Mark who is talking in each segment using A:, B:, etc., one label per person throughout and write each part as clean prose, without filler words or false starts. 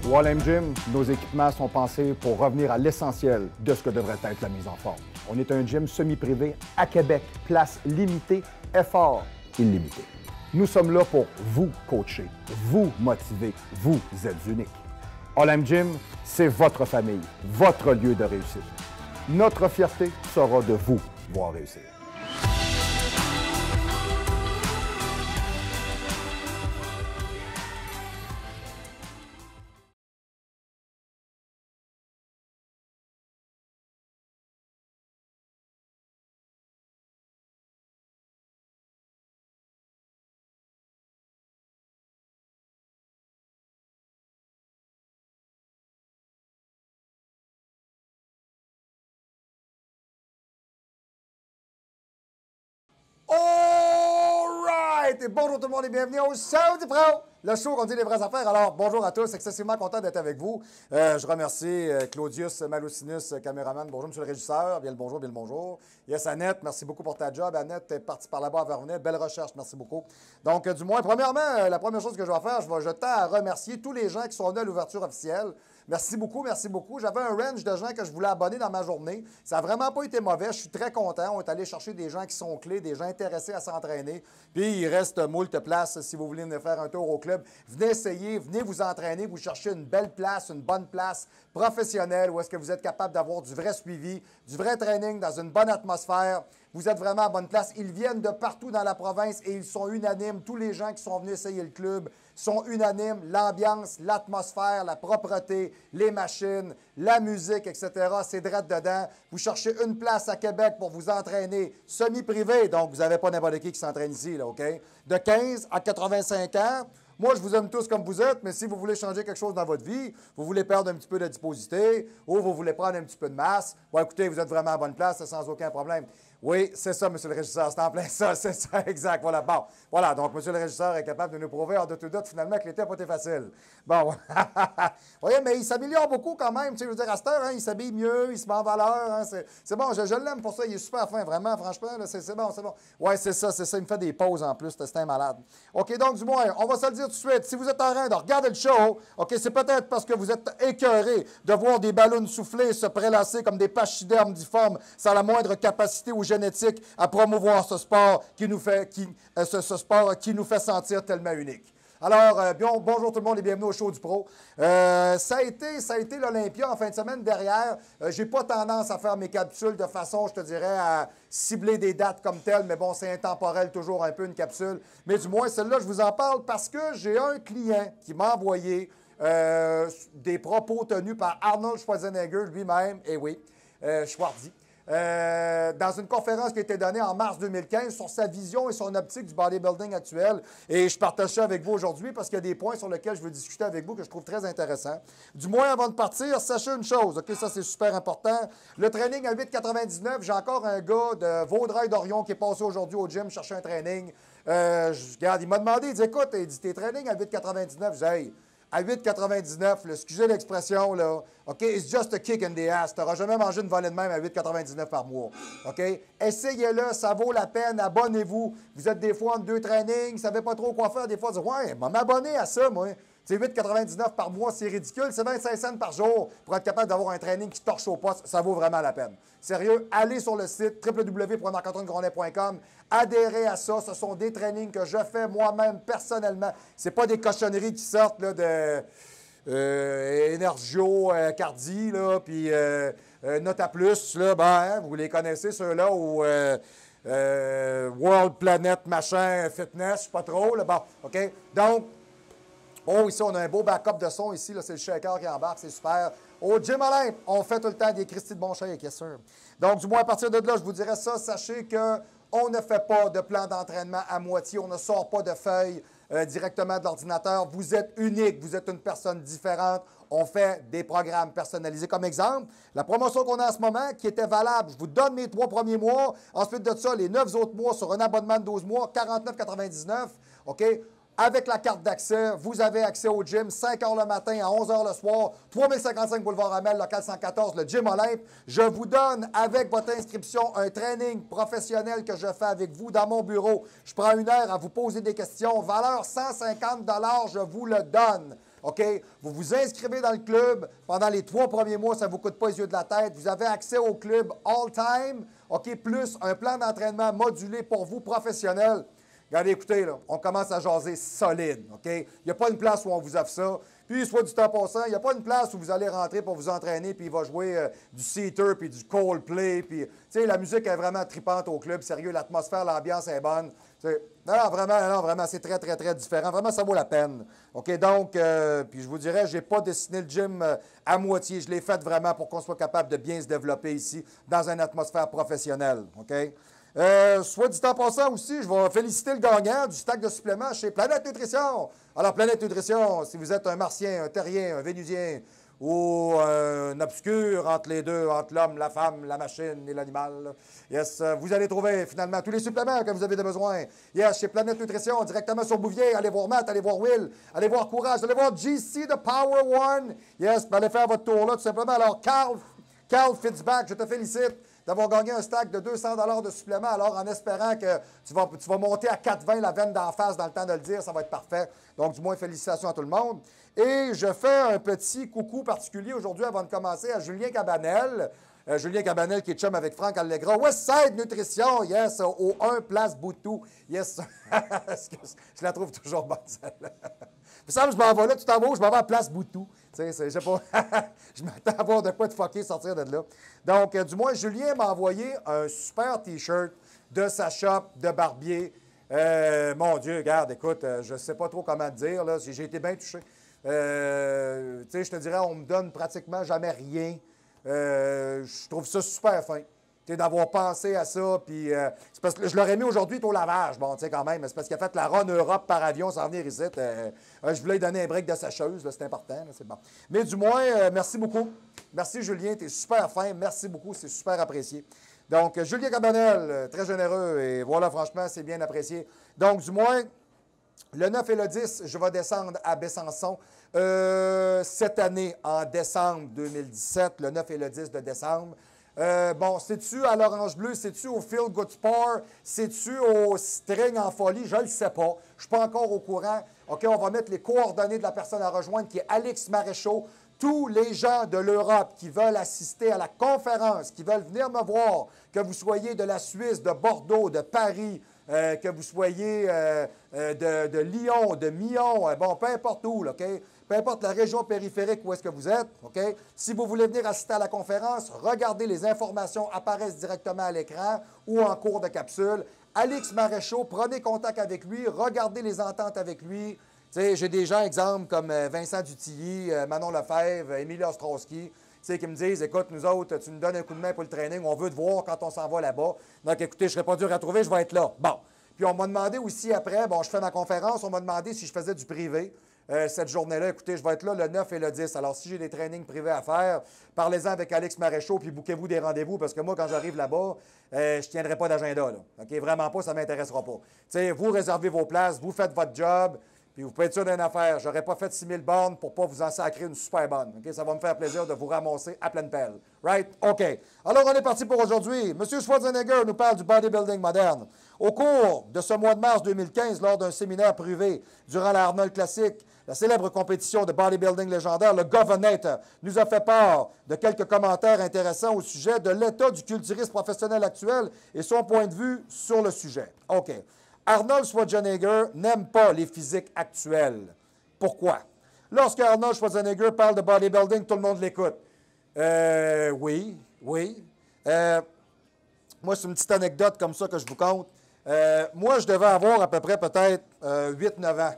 A: Wall-M Gym, nos équipements sont pensés pour revenir à l'essentiel de ce que devrait être la mise en forme. On est un gym semi-privé à Québec, place limitée, effort illimité. Nous sommes là pour vous coacher, vous motiver, vous êtes unique. Wall-M Gym, c'est votre famille, votre lieu de réussite. Notre fierté sera de vous voir réussir.
B: All right! Et bonjour tout le monde et bienvenue au Show du Pro, le show qu'on dit les vraies affaires. Alors, bonjour à tous, excessivement content d'être avec vous. Je remercie Claudius Malousinus, caméraman. Bonjour, monsieur le régisseur. Bien le bonjour, bien le bonjour. Yes, Annette, merci beaucoup pour ta job. Annette, t'es partie par là-bas à Vernet. Belle recherche, merci beaucoup. Donc, du moins, premièrement, la première chose que je vais faire, je tends à remercier tous les gens qui sont venus à l'ouverture officielle. Merci beaucoup, merci beaucoup. J'avais un range de gens que je voulais abonner dans ma journée. Ça n'a vraiment pas été mauvais. Je suis très content. On est allé chercher des gens qui sont clés, des gens intéressés à s'entraîner. Puis, il reste moult places si vous voulez venir faire un tour au club. Venez essayer, venez vous entraîner. Vous cherchez une belle place, une bonne place professionnelle où est-ce que vous êtes capable d'avoir du vrai suivi, du vrai training dans une bonne atmosphère. Vous êtes vraiment à bonne place. Ils viennent de partout dans la province et ils sont unanimes. Tous les gens qui sont venus essayer le club sont unanimes. L'ambiance, l'atmosphère, la propreté, les machines, la musique, etc. C'est direct dedans. Vous cherchez une place à Québec pour vous entraîner semi-privé. Donc, vous n'avez pas n'importe qui s'entraîne ici, là, OK? De 15 à 85 ans. Moi, je vous aime tous comme vous êtes, mais si vous voulez changer quelque chose dans votre vie, vous voulez perdre un petit peu d'adiposité ou vous voulez prendre un petit peu de masse, bon, écoutez, vous êtes vraiment à bonne place, sans aucun problème. Oui, c'est ça, monsieur le régisseur, c'est en plein ça, c'est ça, exact, voilà. Bon, voilà, donc monsieur le régisseur est capable de nous prouver hors de tout doute, finalement, que l'été n'a pas été facile. Bon, vous voyez, mais il s'améliore beaucoup quand même, tu sais, je veux dire, à cette heure, hein, il s'habille mieux, il se met en valeur, hein, c'est bon, je l'aime pour ça, il est super fin, vraiment, franchement, c'est bon, c'est bon. Oui, c'est ça, il me fait des pauses en plus, c'est un malade. OK, donc, du moins, on va se le dire tout de suite, si vous êtes en train de regarder le show, OK, c'est peut-être parce que vous êtes écœuré de voir des ballons soufflés se prélasser comme des pachydermes difformes sans la moindre capacité ou génétique à promouvoir ce sport qui nous fait, ce sport qui nous fait sentir tellement unique. Alors, bonjour tout le monde et bienvenue au Show du Pro. Ça a été l'Olympia en fin de semaine derrière. J'ai pas tendance à faire mes capsules de façon, je te dirais, à cibler des dates comme telles, mais bon, c'est intemporel toujours un peu une capsule. Mais du moins, celle-là, je vous en parle parce que j'ai un client qui m'a envoyé des propos tenus par Arnold Schwarzenegger lui-même, et oui, Schwarzy. Dans une conférence qui a été donnée en mars 2015 sur sa vision et son optique du bodybuilding actuel. Et je partage ça avec vous aujourd'hui parce qu'il y a des points sur lesquels je veux discuter avec vous que je trouve très intéressants. Du moins, avant de partir, sachez une chose, OK, ça c'est super important. Le training à 8,99, j'ai encore un gars de Vaudreuil-Dorion qui est passé aujourd'hui au gym chercher un training. Regarde, il m'a demandé, il dit, écoute, il dit, tes trainings à 8,99, je dis, hey, à 8,99, excusez l'expression, là, OK, it's just a kick in the ass. Tu n'auras jamais mangé une volée de même à 8,99 par mois, OK? Essayez-le, ça vaut la peine, abonnez-vous. Vous êtes des fois en deux trainings, vous ne savez pas trop quoi faire. Des fois, vous dites, ouais, m'abonner à ça, moi. C'est 8,99 par mois, c'est ridicule. C'est 25 cents par jour pour être capable d'avoir un training qui torche au poste. Ça vaut vraiment la peine. Sérieux, allez sur le site www.marc-antoine-grondin.com. Adhérez à ça. Ce sont des trainings que je fais moi-même personnellement. Ce n'est pas des cochonneries qui sortent là, de Energio, Cardi, là, puis Nota Plus, là, ben, hein, vous les connaissez, ceux-là, ou World Planet, machin, fitness, je sais pas trop, là, bon, OK? Donc, bon, ici, on a un beau backup de son ici. C'est le shaker qui embarque, c'est super. Au Gym Olympe, on fait tout le temps des Christy de bon shake, bien sûr. Donc, du moins, à partir de là, je vous dirais ça. Sachez qu'on ne fait pas de plan d'entraînement à moitié. On ne sort pas de feuilles directement de l'ordinateur. Vous êtes unique. Vous êtes une personne différente. On fait des programmes personnalisés. Comme exemple, la promotion qu'on a en ce moment, qui était valable, je vous donne mes 3 premiers mois. Ensuite de ça, les 9 autres mois sur un abonnement de 12 mois, 49,99. OK? Avec la carte d'accès, vous avez accès au gym 5 h le matin à 11 h le soir, 3055 boulevard Amel, local 114, le Gym Olympe. Je vous donne, avec votre inscription, un training professionnel que je fais avec vous dans mon bureau. Je prends 1 heure à vous poser des questions. Valeur 150 $, je vous le donne. OK? Vous vous inscrivez dans le club. Pendant les 3 premiers mois, ça ne vous coûte pas les yeux de la tête. Vous avez accès au club all-time, OK? Plus un plan d'entraînement modulé pour vous, professionnel. Regardez, écoutez, là, on commence à jaser solide, OK? Il n'y a pas une place où on vous offre ça. Puis, soit du temps passant, il n'y a pas une place où vous allez rentrer pour vous entraîner, puis il va jouer du Seether, puis du Coldplay, puis, tu sais, la musique est vraiment tripante au club, sérieux, l'atmosphère, l'ambiance est bonne. Non, vraiment, c'est très, très, très différent. Vraiment, ça vaut la peine. OK, donc, puis je vous dirais, je n'ai pas dessiné le gym à moitié. Je l'ai fait vraiment pour qu'on soit capable de bien se développer ici, dans une atmosphère professionnelle, OK? Soit dit en passant aussi, je vais féliciter le gagnant du stack de suppléments chez Planète Nutrition. Alors, Planète Nutrition, si vous êtes un Martien, un Terrien, un Vénusien ou un obscur entre les deux, entre l'homme, la femme, la machine et l'animal, yes, vous allez trouver finalement tous les suppléments que vous avez besoin. Yes, chez Planète Nutrition, directement sur Bouvier. Allez voir Matt, allez voir Will, allez voir Courage, allez voir GC de Power One. Yes, allez faire votre tour là, tout simplement. Alors, Carl Fitzbach, je te félicite d'avoir gagné un stack de 200 $ de supplément, alors en espérant que tu vas monter à 4,20 la veine d'en face dans le temps de le dire, ça va être parfait. Donc, du moins, félicitations à tout le monde. Et je fais un petit coucou particulier aujourd'hui avant de commencer à Julien Cabanel. Julien Cabanel qui est chum avec Franck Allegra. Westside Nutrition, yes, au 1 Place Boutou. Yes, je la trouve toujours bonne, celle-là. Il me semble que je m'en vais là, tout en haut, je m'en vais à Place Boutou. Tu sais, je sais pas, je m'attends à voir de quoi de fucké sortir de là. Donc, du moins, Julien m'a envoyé un super T-shirt de sa shop de barbier. Mon Dieu, regarde, écoute, je ne sais pas trop comment te dire, là, j'ai été bien touché. Tu sais, je te dirais, on me donne pratiquement jamais rien. Je trouve ça super fin. D'avoir pensé à ça, puis c'est parce que je l'aurais mis aujourd'hui au lavage, bon, tu sais, quand même, c'est parce qu'il a fait la run Europe par avion sans venir ici. Je voulais lui donner un break de sécheuse, c'est important, c'est bon. Mais du moins, merci beaucoup. Merci, Julien, tu es super fin, merci beaucoup, c'est super apprécié. Donc, Julien Cabanel, très généreux, et voilà, franchement, c'est bien apprécié. Donc, du moins, le 9 et le 10, je vais descendre à Besançon cette année, en décembre 2017, le 9 et le 10 de décembre. Bon, c'est-tu à l'Orange Bleu, c'est-tu au Feel Good Sport, c'est-tu au String en folie? Je ne le sais pas. Je ne suis pas encore au courant. OK, on va mettre les coordonnées de la personne à rejoindre, qui est Alex Maréchaux. Tous les gens de l'Europe qui veulent assister à la conférence, qui veulent venir me voir, que vous soyez de la Suisse, de Bordeaux, de Paris, que vous soyez de Lyon, de Mion, bon, peu importe où, là, OK? Peu importe la région périphérique où est-ce que vous êtes, OK? Si vous voulez venir assister à la conférence, regardez, les informations apparaissent directement à l'écran ou en cours de capsule. Alex Maréchaux, prenez contact avec lui, regardez les ententes avec lui. Tu sais, j'ai des gens, exemple, comme Vincent Dutilly, Manon Lefebvre, Émilie Ostrowski, qui me disent, écoute, nous autres, tu nous donnes un coup de main pour le training, on veut te voir quand on s'en va là-bas. Donc, écoutez, je ne serai pas dur à trouver, je vais être là. Bon. Puis, on m'a demandé aussi après, bon, je fais ma conférence, on m'a demandé si je faisais du privé. Cette journée-là, écoutez, je vais être là le 9 et le 10. Alors, si j'ai des trainings privés à faire, parlez-en avec Alex Maréchaux, puis bouquez-vous des rendez-vous, parce que moi, quand j'arrive là-bas, je ne tiendrai pas d'agenda, là. OK? Vraiment pas, ça ne m'intéressera pas. Tu sais, vous réservez vos places, vous faites votre job, puis vous pouvez être sûr d'une affaire. Je n'aurais pas fait 6000 bornes pour ne pas vous en sacrer une super bonne. OK? Ça va me faire plaisir de vous ramasser à pleine pelle. Right? OK. Alors, on est parti pour aujourd'hui. M. Schwarzenegger nous parle du bodybuilding moderne. Au cours de ce mois de mars 2015, lors d'un séminaire privé durant la Arnold Classic, la célèbre compétition de bodybuilding légendaire, le Governator nous a fait part de quelques commentaires intéressants au sujet de l'état du culturisme professionnel actuel et son point de vue sur le sujet. OK. Arnold Schwarzenegger n'aime pas les physiques actuels. Pourquoi? Lorsque Arnold Schwarzenegger parle de bodybuilding, tout le monde l'écoute. Oui. Moi, c'est une petite anecdote comme ça que je vous conte. Moi, je devais avoir à peu près peut-être 8-9 ans.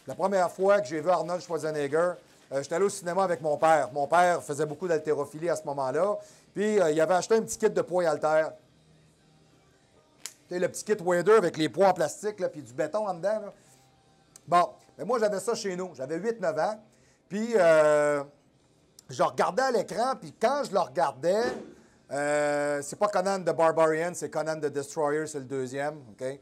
B: La première fois que j'ai vu Arnold Schwarzenegger, j'étais allé au cinéma avec mon père. Mon père faisait beaucoup d'haltérophilie à ce moment-là. Puis, il avait acheté un petit kit de poids et haltères. Tu sais, le petit kit Wader avec les poids en plastique, là, puis du béton en dedans. Là. Bon, mais moi, j'avais ça chez nous. J'avais 8-9 ans. Puis, je regardais à l'écran, puis quand je le regardais, c'est pas Conan the Barbarian, c'est Conan the Destroyer, c'est le deuxième. OK?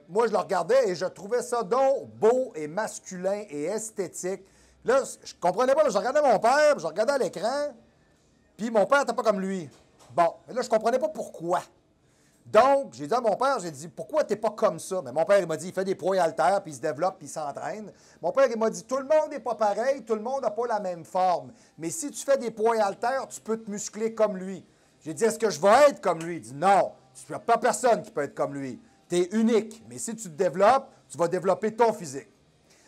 B: Moi, je le regardais et je trouvais ça donc beau et masculin et esthétique. Là, je comprenais pas. Là, je regardais mon père, puis je regardais à l'écran, puis mon père n'était pas comme lui. Bon, mais là, je comprenais pas pourquoi. Donc, j'ai dit à mon père, j'ai dit, pourquoi tu n'es pas comme ça? Mais mon père, il m'a dit, il fait des poids haltères, puis il se développe, puis il s'entraîne. Mon père, il m'a dit, tout le monde n'est pas pareil, tout le monde n'a pas la même forme. Mais si tu fais des poids haltères, tu peux te muscler comme lui. J'ai dit, est-ce que je vais être comme lui? Il dit, non, il n'y a pas personne qui peut être comme lui. Tu es unique, mais si tu te développes, tu vas développer ton physique.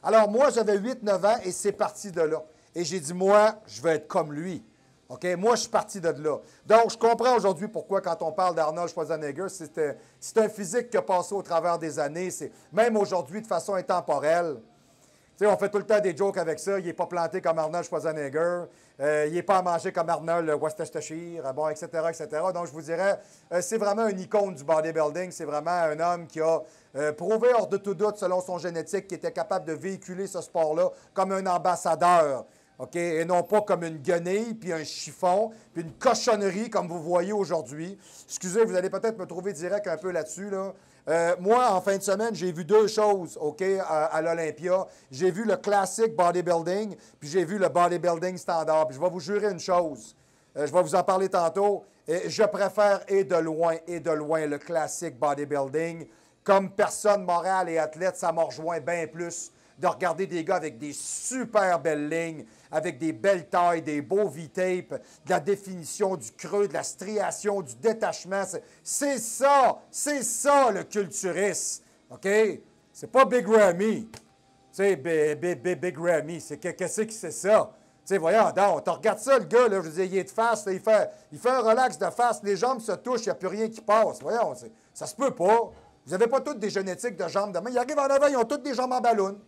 B: Alors, moi, j'avais 8-9 ans et c'est parti de là. Et j'ai dit, moi, je vais être comme lui. OK? Moi, je suis parti de là. Donc, je comprends aujourd'hui pourquoi, quand on parle d'Arnold Schwarzenegger, c'est un physique qui a passé au travers des années. Même aujourd'hui, de façon intemporelle. Tu sais, on fait tout le temps des jokes avec ça. Il n'est pas planté comme Arnold Schwarzenegger. Il n'est pas à manger comme Arnold Worcestershire, bon, etc., etc. Donc, je vous dirais, c'est vraiment une icône du bodybuilding. C'est vraiment un homme qui a prouvé hors de tout doute, selon son génétique, qu'il était capable de véhiculer ce sport-là comme un ambassadeur. OK? Et non pas comme une guenille, puis un chiffon, puis une cochonnerie comme vous voyez aujourd'hui. Excusez, vous allez peut-être me trouver direct un peu là-dessus, là. Moi, en fin de semaine, j'ai vu deux choses, OK, à l'Olympia. J'ai vu le classique bodybuilding, puis j'ai vu le bodybuilding standard. Puis je vais vous jurer une chose, je vais vous en parler tantôt. Je préfère, et de loin, le classique bodybuilding. Comme personne morale et athlète, ça m'a rejoint bien plus de regarder des gars avec des super belles lignes, avec des belles tailles, des beaux V-tapes, de la définition du creux, de la striation, du détachement. C'est ça le culturiste. OK? C'est pas Big Ramy. Tu sais, Big Ramy, qu'est-ce que c'est ça? Tu sais, voyons donc, tu regardes ça, le gars, là, je veux dire, il est de face, là, il fait un relax de face, les jambes se touchent, il n'y a plus rien qui passe. Voyons, ça se peut pas. Vous n'avez pas toutes des génétiques de jambes de main. Ils arrivent en avant, ils ont toutes des jambes en ballon.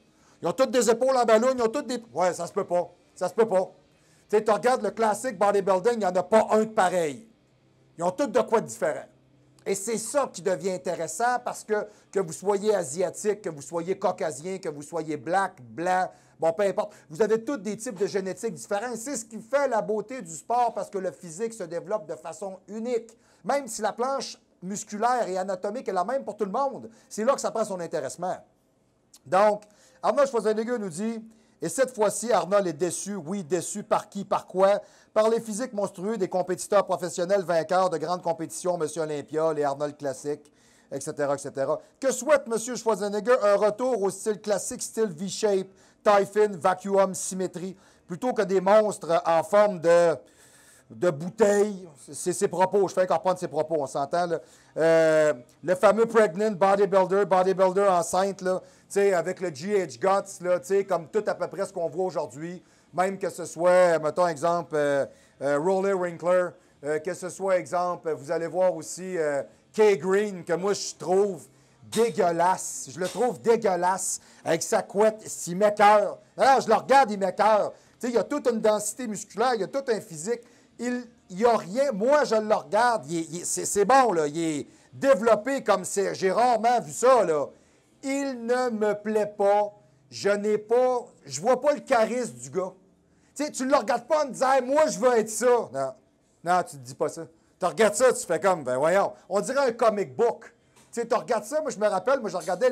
B: Ils ont toutes des épaules en ballon, ils ont toutes des... Ouais, ça se peut pas. Ça se peut pas. Tu sais, tu regardes le classique bodybuilding, il n'y en a pas un de pareil. Ils ont toutes de quoi de différent. Et c'est ça qui devient intéressant parce que vous soyez asiatique, que vous soyez caucasien, que vous soyez black, blanc, bon, peu importe. Vous avez tous des types de génétiques différents. C'est ce qui fait la beauté du sport parce que le physique se développe de façon unique. Même si la planche musculaire et anatomique est la même pour tout le monde, c'est là que ça prend son intéressement. Donc, Arnold Schwarzenegger nous dit, et cette fois-ci, Arnold est déçu. Oui, déçu par qui, par quoi? Par les physiques monstrueux des compétiteurs professionnels vainqueurs de grandes compétitions, M. Olympia, les Arnold classiques, etc., etc. Que souhaite M. Schwarzenegger? Un retour au style classique, style V-shape, taille fine, vacuum, symétrie, plutôt que des monstres en forme de bouteille. C'est ses propos. Je fais encore prendre ses propos, on s'entend, là. Le fameux pregnant bodybuilder enceinte, là, avec le GH Guts, là, comme tout à peu près ce qu'on voit aujourd'hui. Même que ce soit, mettons exemple, Roller Winkler, que ce soit exemple, vous allez voir aussi Kay Green, que moi je trouve dégueulasse. Je le trouve dégueulasse avec sa couette, il m'écoeure. Alors, je le regarde, il m'écoeure. Il y a toute une densité musculaire, il y a tout un physique. Il n'y a rien. Moi, je le regarde. C'est bon, là. Il est développé comme c'est. J'ai rarement vu ça, là. Il ne me plaît pas. Je vois pas le charisme du gars. Tu ne le regardes pas en te disant hey, moi, je veux être ça. Non, tu ne te dis pas ça. Tu regardes ça, tu fais comme, ben voyons. On dirait un comic book. Tu regardes ça, moi, je me rappelle, moi, je regardais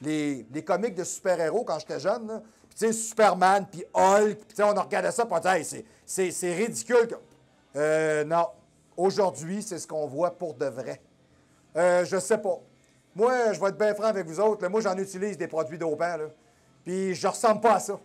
B: les comics de super-héros quand j'étais jeune. Là. Puis, tu sais, Superman, puis Hulk. Puis, on regardait ça, puis on disait hey, c'est ridicule. Non. Aujourd'hui, c'est ce qu'on voit pour de vrai. Je sais pas. Moi, je vais être bien franc avec vous autres. Là, moi, j'en utilise des produits dopants. Là, puis, je ressemble pas à ça.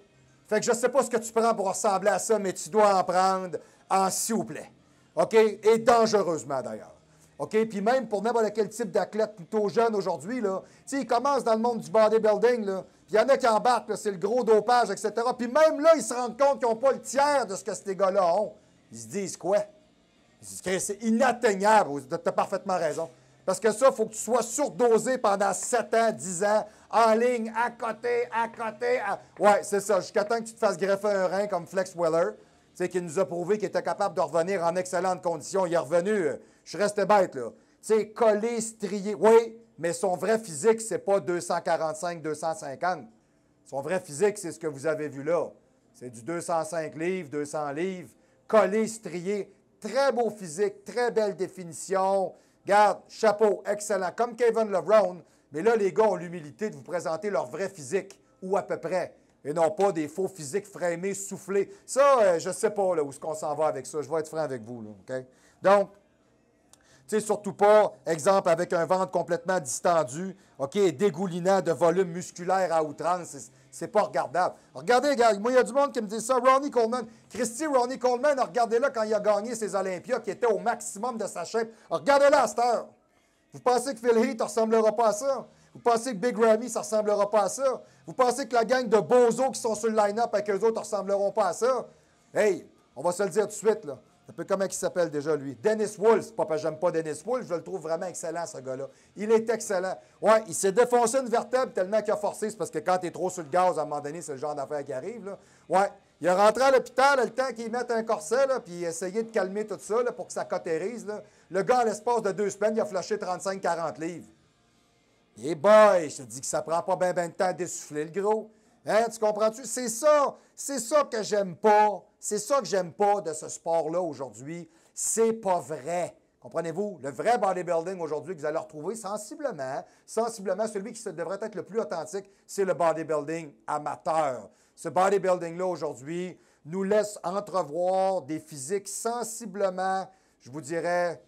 B: Fait que je sais pas ce que tu prends pour ressembler à ça, mais tu dois en prendre en s'il vous plaît. OK? Et dangereusement, d'ailleurs. OK? Puis même pour n'importe quel type d'athlète plutôt jeune aujourd'hui, là, tu sais, ils commencent dans le monde du bodybuilding, là, puis il y en a qui embarquent, là, c'est le gros dopage, etc. Puis même là, ils se rendent compte qu'ils n'ont pas le tiers de ce que ces gars-là ont. Ils se disent quoi? Ils se disent que c'est inatteignable. Tu as parfaitement raison. Parce que ça, il faut que tu sois surdosé pendant 7 ans, 10 ans, en ligne, à côté. Ouais, c'est ça. Jusqu'à temps que tu te fasses greffer un rein comme Flex Wheeler, tu sais, qui nous a prouvé qu'il était capable de revenir en excellentes conditions. Il est revenu, je suis resté bête, là. Tu sais, collé, strié. Oui, mais son vrai physique, c'est pas 245, 250. Son vrai physique, c'est ce que vous avez vu là. C'est du 205 livres, 200 livres, collé, strié. Très beau physique, très belle définition. Garde, chapeau, excellent. Comme Kevin Levrone, mais là, les gars ont l'humilité de vous présenter leur vrai physique, ou à peu près, et non pas des faux physiques frémés, soufflés. Ça, je ne sais pas là, où est-ce qu'on s'en va avec ça. Je vais être franc avec vous. Là, OK? Donc, Tu sais, surtout pas, exemple, avec un ventre complètement distendu, OK, et dégoulinant de volume musculaire à outrance. C'est pas regardable. Regardez, gars, moi, il y a du monde qui me dit ça. Ronnie Coleman. Ronnie Coleman, regardez-le quand il a gagné ses Olympias, qui était au maximum de sa shape. Regardez-le à cette heure. Vous pensez que Phil Heath ne ressemblera pas à ça? Vous pensez que Big Ramy, ça ne ressemblera pas à ça? Vous pensez que la gang de bozos qui sont sur le line-up avec eux autres ne ressembleront pas à ça? Hey, on va se le dire tout de suite, là. Un peu comment il s'appelle déjà, lui? Dennis Wolf. Pas parce que j'aime pas Dennis Wolf, je le trouve vraiment excellent, ce gars-là. Il est excellent. Ouais, il s'est défoncé une vertèbre tellement qu'il a forcé. C'est parce que quand tu es trop sur le gaz, à un moment donné, c'est le genre d'affaire qui arrive, là. Ouais, il est rentré à l'hôpital, le temps qu'il mette un corset, là, puis essayer de calmer tout ça, là, pour que ça cautérise, là. Le gars, à l'espace de 2 semaines, il a flashé 35-40 livres. Eh boy, je te dis que ça prend pas bien de temps à dessouffler, le gros. Hein, tu comprends-tu? C'est ça que j'aime pas. C'est ça que j'aime pas de ce sport-là aujourd'hui. C'est pas vrai. Comprenez-vous? Le vrai bodybuilding aujourd'hui que vous allez retrouver sensiblement, celui qui devrait être le plus authentique, c'est le bodybuilding amateur. Ce bodybuilding-là aujourd'hui nous laisse entrevoir des physiques sensiblement, je vous dirais,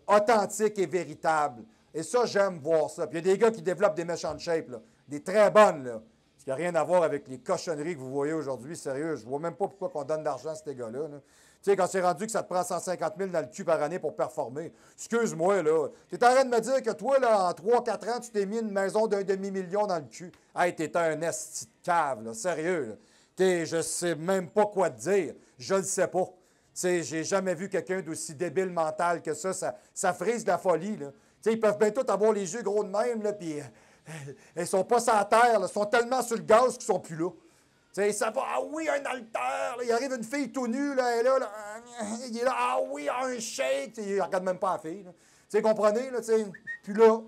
B: authentiques et véritables. Et ça, j'aime voir ça. Puis il y a des gars qui développent des méchantes shapes, là, des très bonnes, là. Ce qui n'a rien à voir avec les cochonneries que vous voyez aujourd'hui, sérieux. Je ne vois même pas pourquoi on donne d'argent à ces gars-là. Là. Tu sais, quand c'est rendu que ça te prend 150 000 dans le cul par année pour performer, excuse-moi, là. Tu es en train de me dire que toi, là, en 3-4 ans, tu t'es mis une maison d'1 demi-million dans le cul. Hey, t'es un esti de cave, là, sérieux, là. Je sais même pas quoi te dire. Je le sais pas. Tu sais, j'ai jamais vu quelqu'un d'aussi débile mental que ça. Ça frise de la folie, là. Tu sais, ils peuvent bien tous avoir les yeux gros de même, là, puis ils sont pas sur la terre, là, ils sont tellement sur le gaz qu'ils sont plus là. Tu sais, ça va, ah oui, un haltère, là, il arrive une fille tout nue, là, elle est là, il est là, ah oui, un shake, il regarde même pas la fille, là. Tu sais, comprenez, là, tu sais, puis là, tu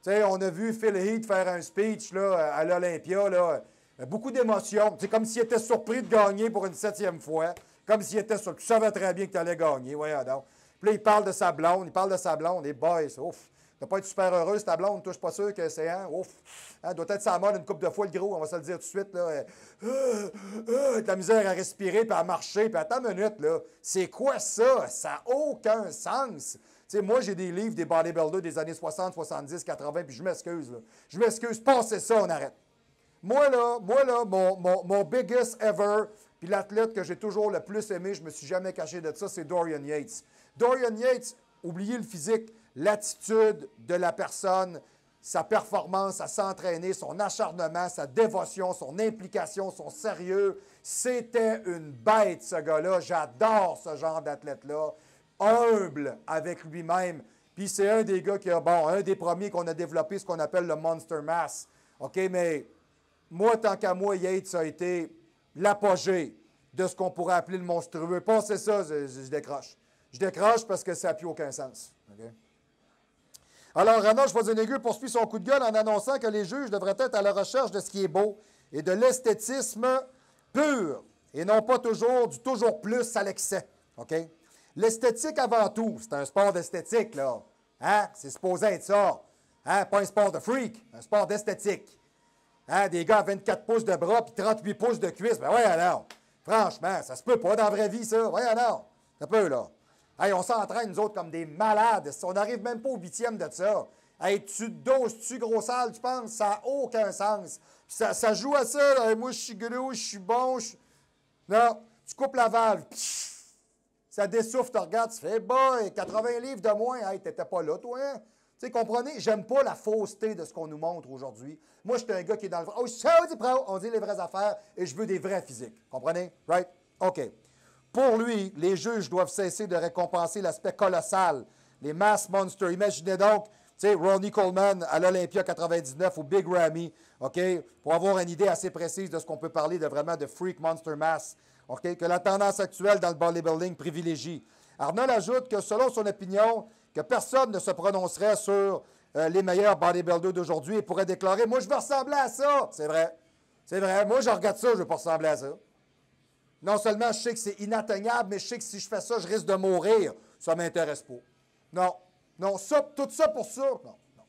B: sais, on a vu Phil Heath faire un speech, là, à l'Olympia, là, beaucoup d'émotions, c'est comme s'il était surpris de gagner pour une 7e fois, comme s'il était surpris, tu savais très bien que tu allais gagner, voyons donc. Puis là, il parle de sa blonde, et boys, ouf. Tu dois pas être super heureuse, ta blonde. Toi, je suis pas sûr que c'est, hein? Ouf! Hein, doit être sa mode une couple de fois, le gros. On va se le dire tout de suite, là. De la misère à respirer, puis à marcher. Puis attends une minute, là. C'est quoi ça? Ça n'a aucun sens. Tu sais, moi, j'ai des livres des bodybuilders des années 60, 70, 80, puis je m'excuse, là. Je m'excuse. Passez ça, on arrête. Moi, là, mon biggest ever, puis l'athlète que j'ai toujours le plus aimé, je me suis jamais caché de ça, c'est Dorian Yates. Dorian Yates, oubliez le physique, l'attitude de la personne, sa performance à s'entraîner, son acharnement, sa dévotion, son implication, son sérieux. C'était une bête, ce gars-là. J'adore ce genre d'athlète-là. Humble avec lui-même. Puis c'est un des gars qui a, bon, un des premiers qu'on a développé ce qu'on appelle le Monster Mass. OK, mais moi, tant qu'à moi, Yates a été l'apogée de ce qu'on pourrait appeler le monstrueux. Pensez ça, je décroche. Je décroche parce que ça n'a plus aucun sens. Okay? Alors, Arnold Schwarzenegger poursuit son coup de gueule en annonçant que les juges devraient être à la recherche de ce qui est beau et de l'esthétisme pur et non pas toujours du toujours plus à l'excès. OK? L'esthétique avant tout, c'est un sport d'esthétique, là. Hein? C'est supposé être ça. Hein? Pas un sport de freak, un sport d'esthétique. Hein? Des gars à 24 pouces de bras puis 38 pouces de cuisses. Ben ouais, alors. Franchement, ça se peut pas dans la vraie vie, ça. Ouais, alors. Ça peut, là. Hey, on s'entraîne, nous autres, comme des malades. On n'arrive même pas au 8e de ça. Hey, tu doses-tu gros sale, tu penses? Ça n'a aucun sens. Ça joue à ça. Là. Hey, moi, je suis gros, je suis bon. Non, tu coupes la valve. Pff, ça dessouffle, tu regardes, tu fais, boy, 80 livres de moins. Hey, t'étais pas là, toi, hein? Tu sais, comprenez? J'aime pas la fausseté de ce qu'on nous montre aujourd'hui. Moi, je suis un gars qui est dans le vrai. Oh, Saudi Pro, on dit les vraies affaires et je veux des vrais physiques. Comprenez? Right? OK. Pour lui, les juges doivent cesser de récompenser l'aspect colossal, les mass monsters. Imaginez donc, tu sais, Ronnie Coleman à l'Olympia 99 ou Big Ramy, OK, pour avoir une idée assez précise de ce qu'on peut parler de vraiment de freak monster mass, OK, que la tendance actuelle dans le bodybuilding privilégie. Arnold ajoute que selon son opinion, que personne ne se prononcerait sur les meilleurs bodybuilders d'aujourd'hui et pourrait déclarer « Moi, je veux ressembler à ça! » C'est vrai. C'est vrai. Moi, je regarde ça, je ne veux pas ressembler à ça. Non seulement je sais que c'est inatteignable, mais je sais que si je fais ça, je risque de mourir. Ça ne m'intéresse pas. Non. Non, ça, tout ça pour ça. Non, non.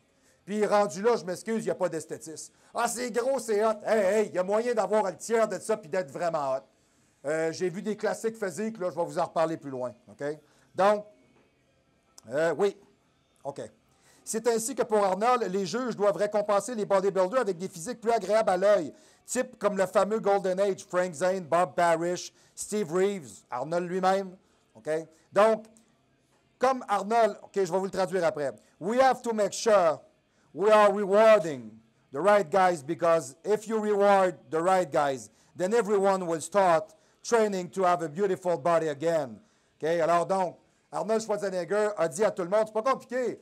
B: Puis rendu là, je m'excuse, il n'y a pas d'esthétisme. Ah, c'est gros, c'est hot. Hey, il y a moyen d'avoir le tiers de ça puis d'être vraiment hot. J'ai vu des classiques physiques, là, je vais vous en reparler plus loin. OK? Donc, Oui. OK. C'est ainsi que pour Arnold, les juges doivent récompenser les bodybuilders avec des physiques plus agréables à l'œil, type comme le fameux Golden Age, Frank Zane, Bob Barish, Steve Reeves, Arnold lui-même. OK? Donc, comme Arnold, OK, je vais vous le traduire après. We have to make sure we are rewarding the right guys because if you reward the right guys, then everyone will start training to have a beautiful body again. OK? Alors donc, Arnold Schwarzenegger a dit à tout le monde, c'est pas compliqué.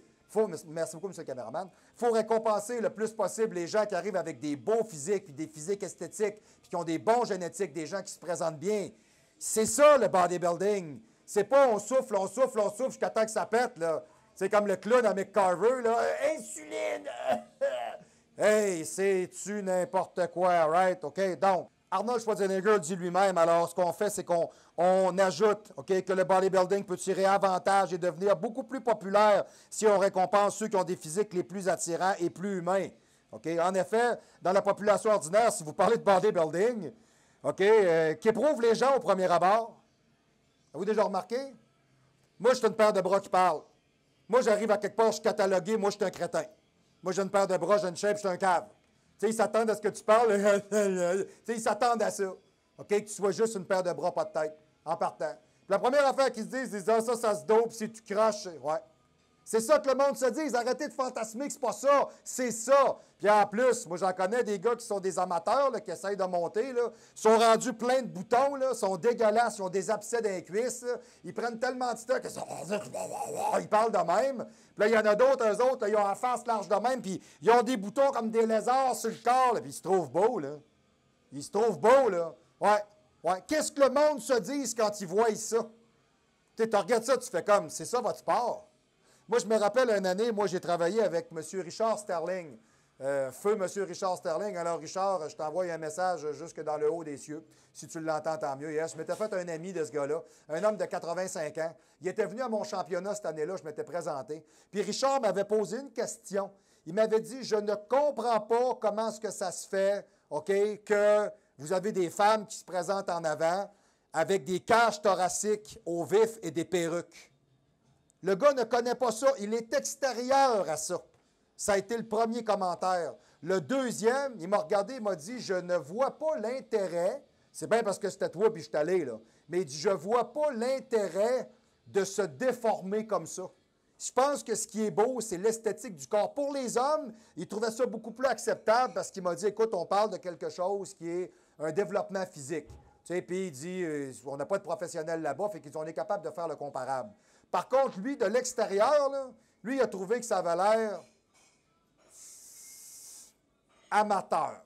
B: Merci beaucoup, M. le caméraman. Il faut récompenser le plus possible les gens qui arrivent avec des beaux physiques, puis des physiques esthétiques, puis qui ont des bons génétiques, des gens qui se présentent bien. C'est ça, le bodybuilding. C'est pas on souffle jusqu'à temps que ça pète, là. C'est comme le clown à Mick Carver, là. Insuline! Hey, c'est-tu n'importe quoi, right? OK? Donc, Arnold Schwarzenegger dit lui-même, alors ce qu'on fait, c'est qu'on ajoute que le bodybuilding peut tirer avantage et devenir beaucoup plus populaire si on récompense ceux qui ont des physiques les plus attirants et plus humains. En effet, dans la population ordinaire, si vous parlez de bodybuilding, qui éprouve les gens au premier abord, avez-vous déjà remarqué? Moi, je suis une paire de bras qui parle. Moi, j'arrive à quelque part, je suis catalogué, moi, je suis un crétin. Moi, j'ai une paire de bras, j'ai une shape, je suis un cave. Tu sais, ils s'attendent à ce que tu parles. Tu sais, ils s'attendent à ça. Que tu sois juste une paire de bras, pas de tête, en partant. Puis la première affaire qu'ils se disent, ils disent, ah, ça se dope, si tu craches. Ouais. C'est ça que le monde se dit. Arrêtez de fantasmer que c'est pas ça. C'est ça. Puis en plus, moi, j'en connais des gars qui sont des amateurs, là, qui essayent de monter, là, sont rendus pleins de boutons, là, sont dégueulasses, ils ont des abcès dans les cuisses. Là. Ils prennent tellement de stock ils parlent de même. Puis là, il y en a d'autres, eux autres, là, ils ont la face large de même, puis ils ont des boutons comme des lézards sur le corps, là, puis ils se trouvent beaux, là. Ils se trouvent beaux, là. Ouais, ouais. Qu'est-ce que le monde se dit quand ils voient ça? Tu regardes ça, tu fais comme, c'est ça votre sport? Moi, je me rappelle une année, moi, j'ai travaillé avec M. Richard Sterling. Feu M. Richard Sterling. Alors, Richard, je t'envoie un message jusque dans le haut des cieux. Si tu l'entends, tant mieux. Yes. Je m'étais fait un ami de ce gars-là, un homme de 85 ans. Il était venu à mon championnat cette année-là, je m'étais présenté. Puis Richard m'avait posé une question. Il m'avait dit, je ne comprends pas comment est-ce que ça se fait, que vous avez des femmes qui se présentent en avant avec des cages thoraciques au vif et des perruques. Le gars ne connaît pas ça. Il est extérieur à ça. Ça a été le premier commentaire. Le deuxième, il m'a regardé, il m'a dit, je ne vois pas l'intérêt, c'est bien parce que c'était toi puis je suis allé, là, mais il dit, je ne vois pas l'intérêt de se déformer comme ça. Je pense que ce qui est beau, c'est l'esthétique du corps. Pour les hommes, il trouvait ça beaucoup plus acceptable parce qu'il m'a dit, écoute, on parle de quelque chose qui est un développement physique. Tu sais, puis il dit, on n'a pas de professionnels là-bas, fait qu'on est capable de faire le comparable. Par contre, lui, de l'extérieur, là, lui, il a trouvé que ça avait l'air amateur.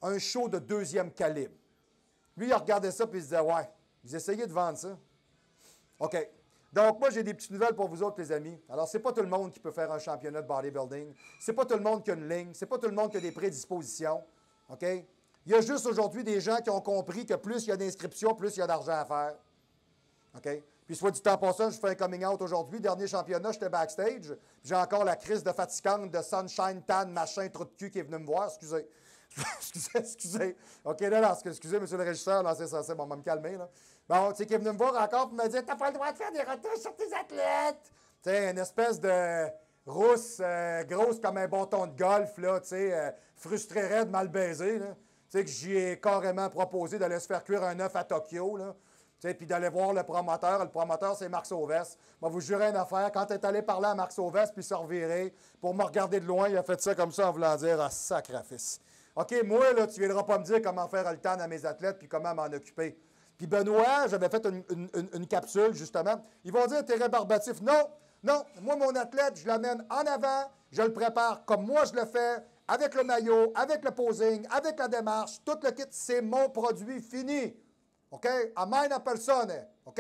B: Un show de deuxième calibre. Lui, il a regardé ça et il se disait, ouais, vous essayez de vendre ça. OK. Donc, moi, j'ai des petites nouvelles pour vous autres, les amis. Alors, c'est pas tout le monde qui peut faire un championnat de bodybuilding. C'est pas tout le monde qui a une ligne. C'est pas tout le monde qui a des prédispositions. OK? Il y a juste aujourd'hui des gens qui ont compris que plus il y a d'inscriptions, plus il y a d'argent à faire. OK? Puis, soit du temps passant, je fais un coming out aujourd'hui. Dernier championnat, j'étais backstage. J'ai encore la crise de fatigante de Sunshine, Tan, machin, trou de cul qui est venu me voir. Excusez. excusez. OK, là, excusez, monsieur le régisseur, là, c'est ça, on va me calmer, là. Bon, tu sais, qui est venu me voir encore pour me dire, t'as pas le droit de faire des retouches sur tes athlètes. Tu sais, une espèce de rousse, grosse comme un bâton de golf, là, tu sais, frustré raide, mal baisé, là. Tu sais, que j'y ai carrément proposé d'aller se faire cuire un œuf à Tokyo, là. Puis d'aller voir le promoteur. Le promoteur, c'est Marc Sauvestre. Moi, vous jurez une affaire. Quand tu es allé parler à Marc Sauvestre, puis se revirer, pour me regarder de loin, il a fait ça comme ça en voulant dire « Ah, sacrifice! » OK, moi, là, tu ne viendras pas me dire comment faire le temps à mes athlètes puis comment m'en occuper. Puis Benoît, j'avais fait une capsule, justement. Ils vont dire « T'es rébarbatif. » Non, non. Moi, mon athlète, je l'amène en avant. Je le prépare comme moi, je le fais, avec le maillot, avec le posing, avec la démarche. Tout le kit, c'est mon produit fini. OK? A mina persone. OK?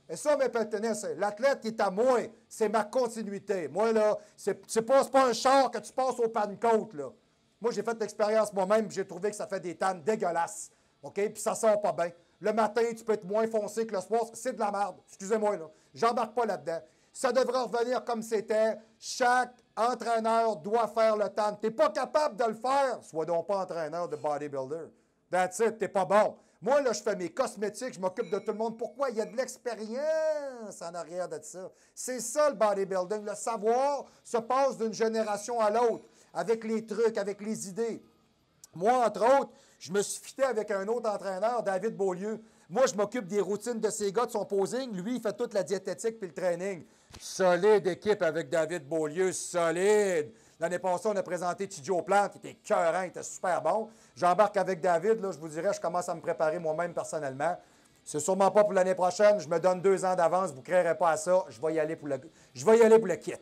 B: Et ça me pertenece. L'athlète qui est à moi, c'est ma continuité. Moi, là, c'est pas un char que tu passes au pan-côte, là. Moi, j'ai fait l'expérience moi-même, j'ai trouvé que ça fait des tannes dégueulasses. OK? Puis ça sort pas bien. Le matin, tu peux être moins foncé que le soir. C'est de la merde. Excusez-moi, là. J'embarque pas là-dedans. Ça devrait revenir comme c'était. Chaque entraîneur doit faire le tan. Tu n'es pas capable de le faire. Sois donc pas entraîneur de bodybuilder. That's it, t'es pas bon. Moi, là, je fais mes cosmétiques, je m'occupe de tout le monde. Pourquoi? Il y a de l'expérience en arrière de ça. C'est ça, le bodybuilding. Le savoir se passe d'une génération à l'autre, avec les trucs, avec les idées. Moi, entre autres, je me suis fité avec un autre entraîneur, David Beaulieu. Moi, je m'occupe des routines de ces gars, de son posing. Lui, il fait toute la diététique puis le training. Solide équipe avec David Beaulieu, solide. L'année passée, on a présenté Tidjo Plante, qui était écœurant, il était super bon. J'embarque avec David, là, je vous dirais, je commence à me préparer moi-même personnellement. C'est sûrement pas pour l'année prochaine, je me donne 2 ans d'avance, vous ne créerez pas à ça, je vais y aller pour le kit.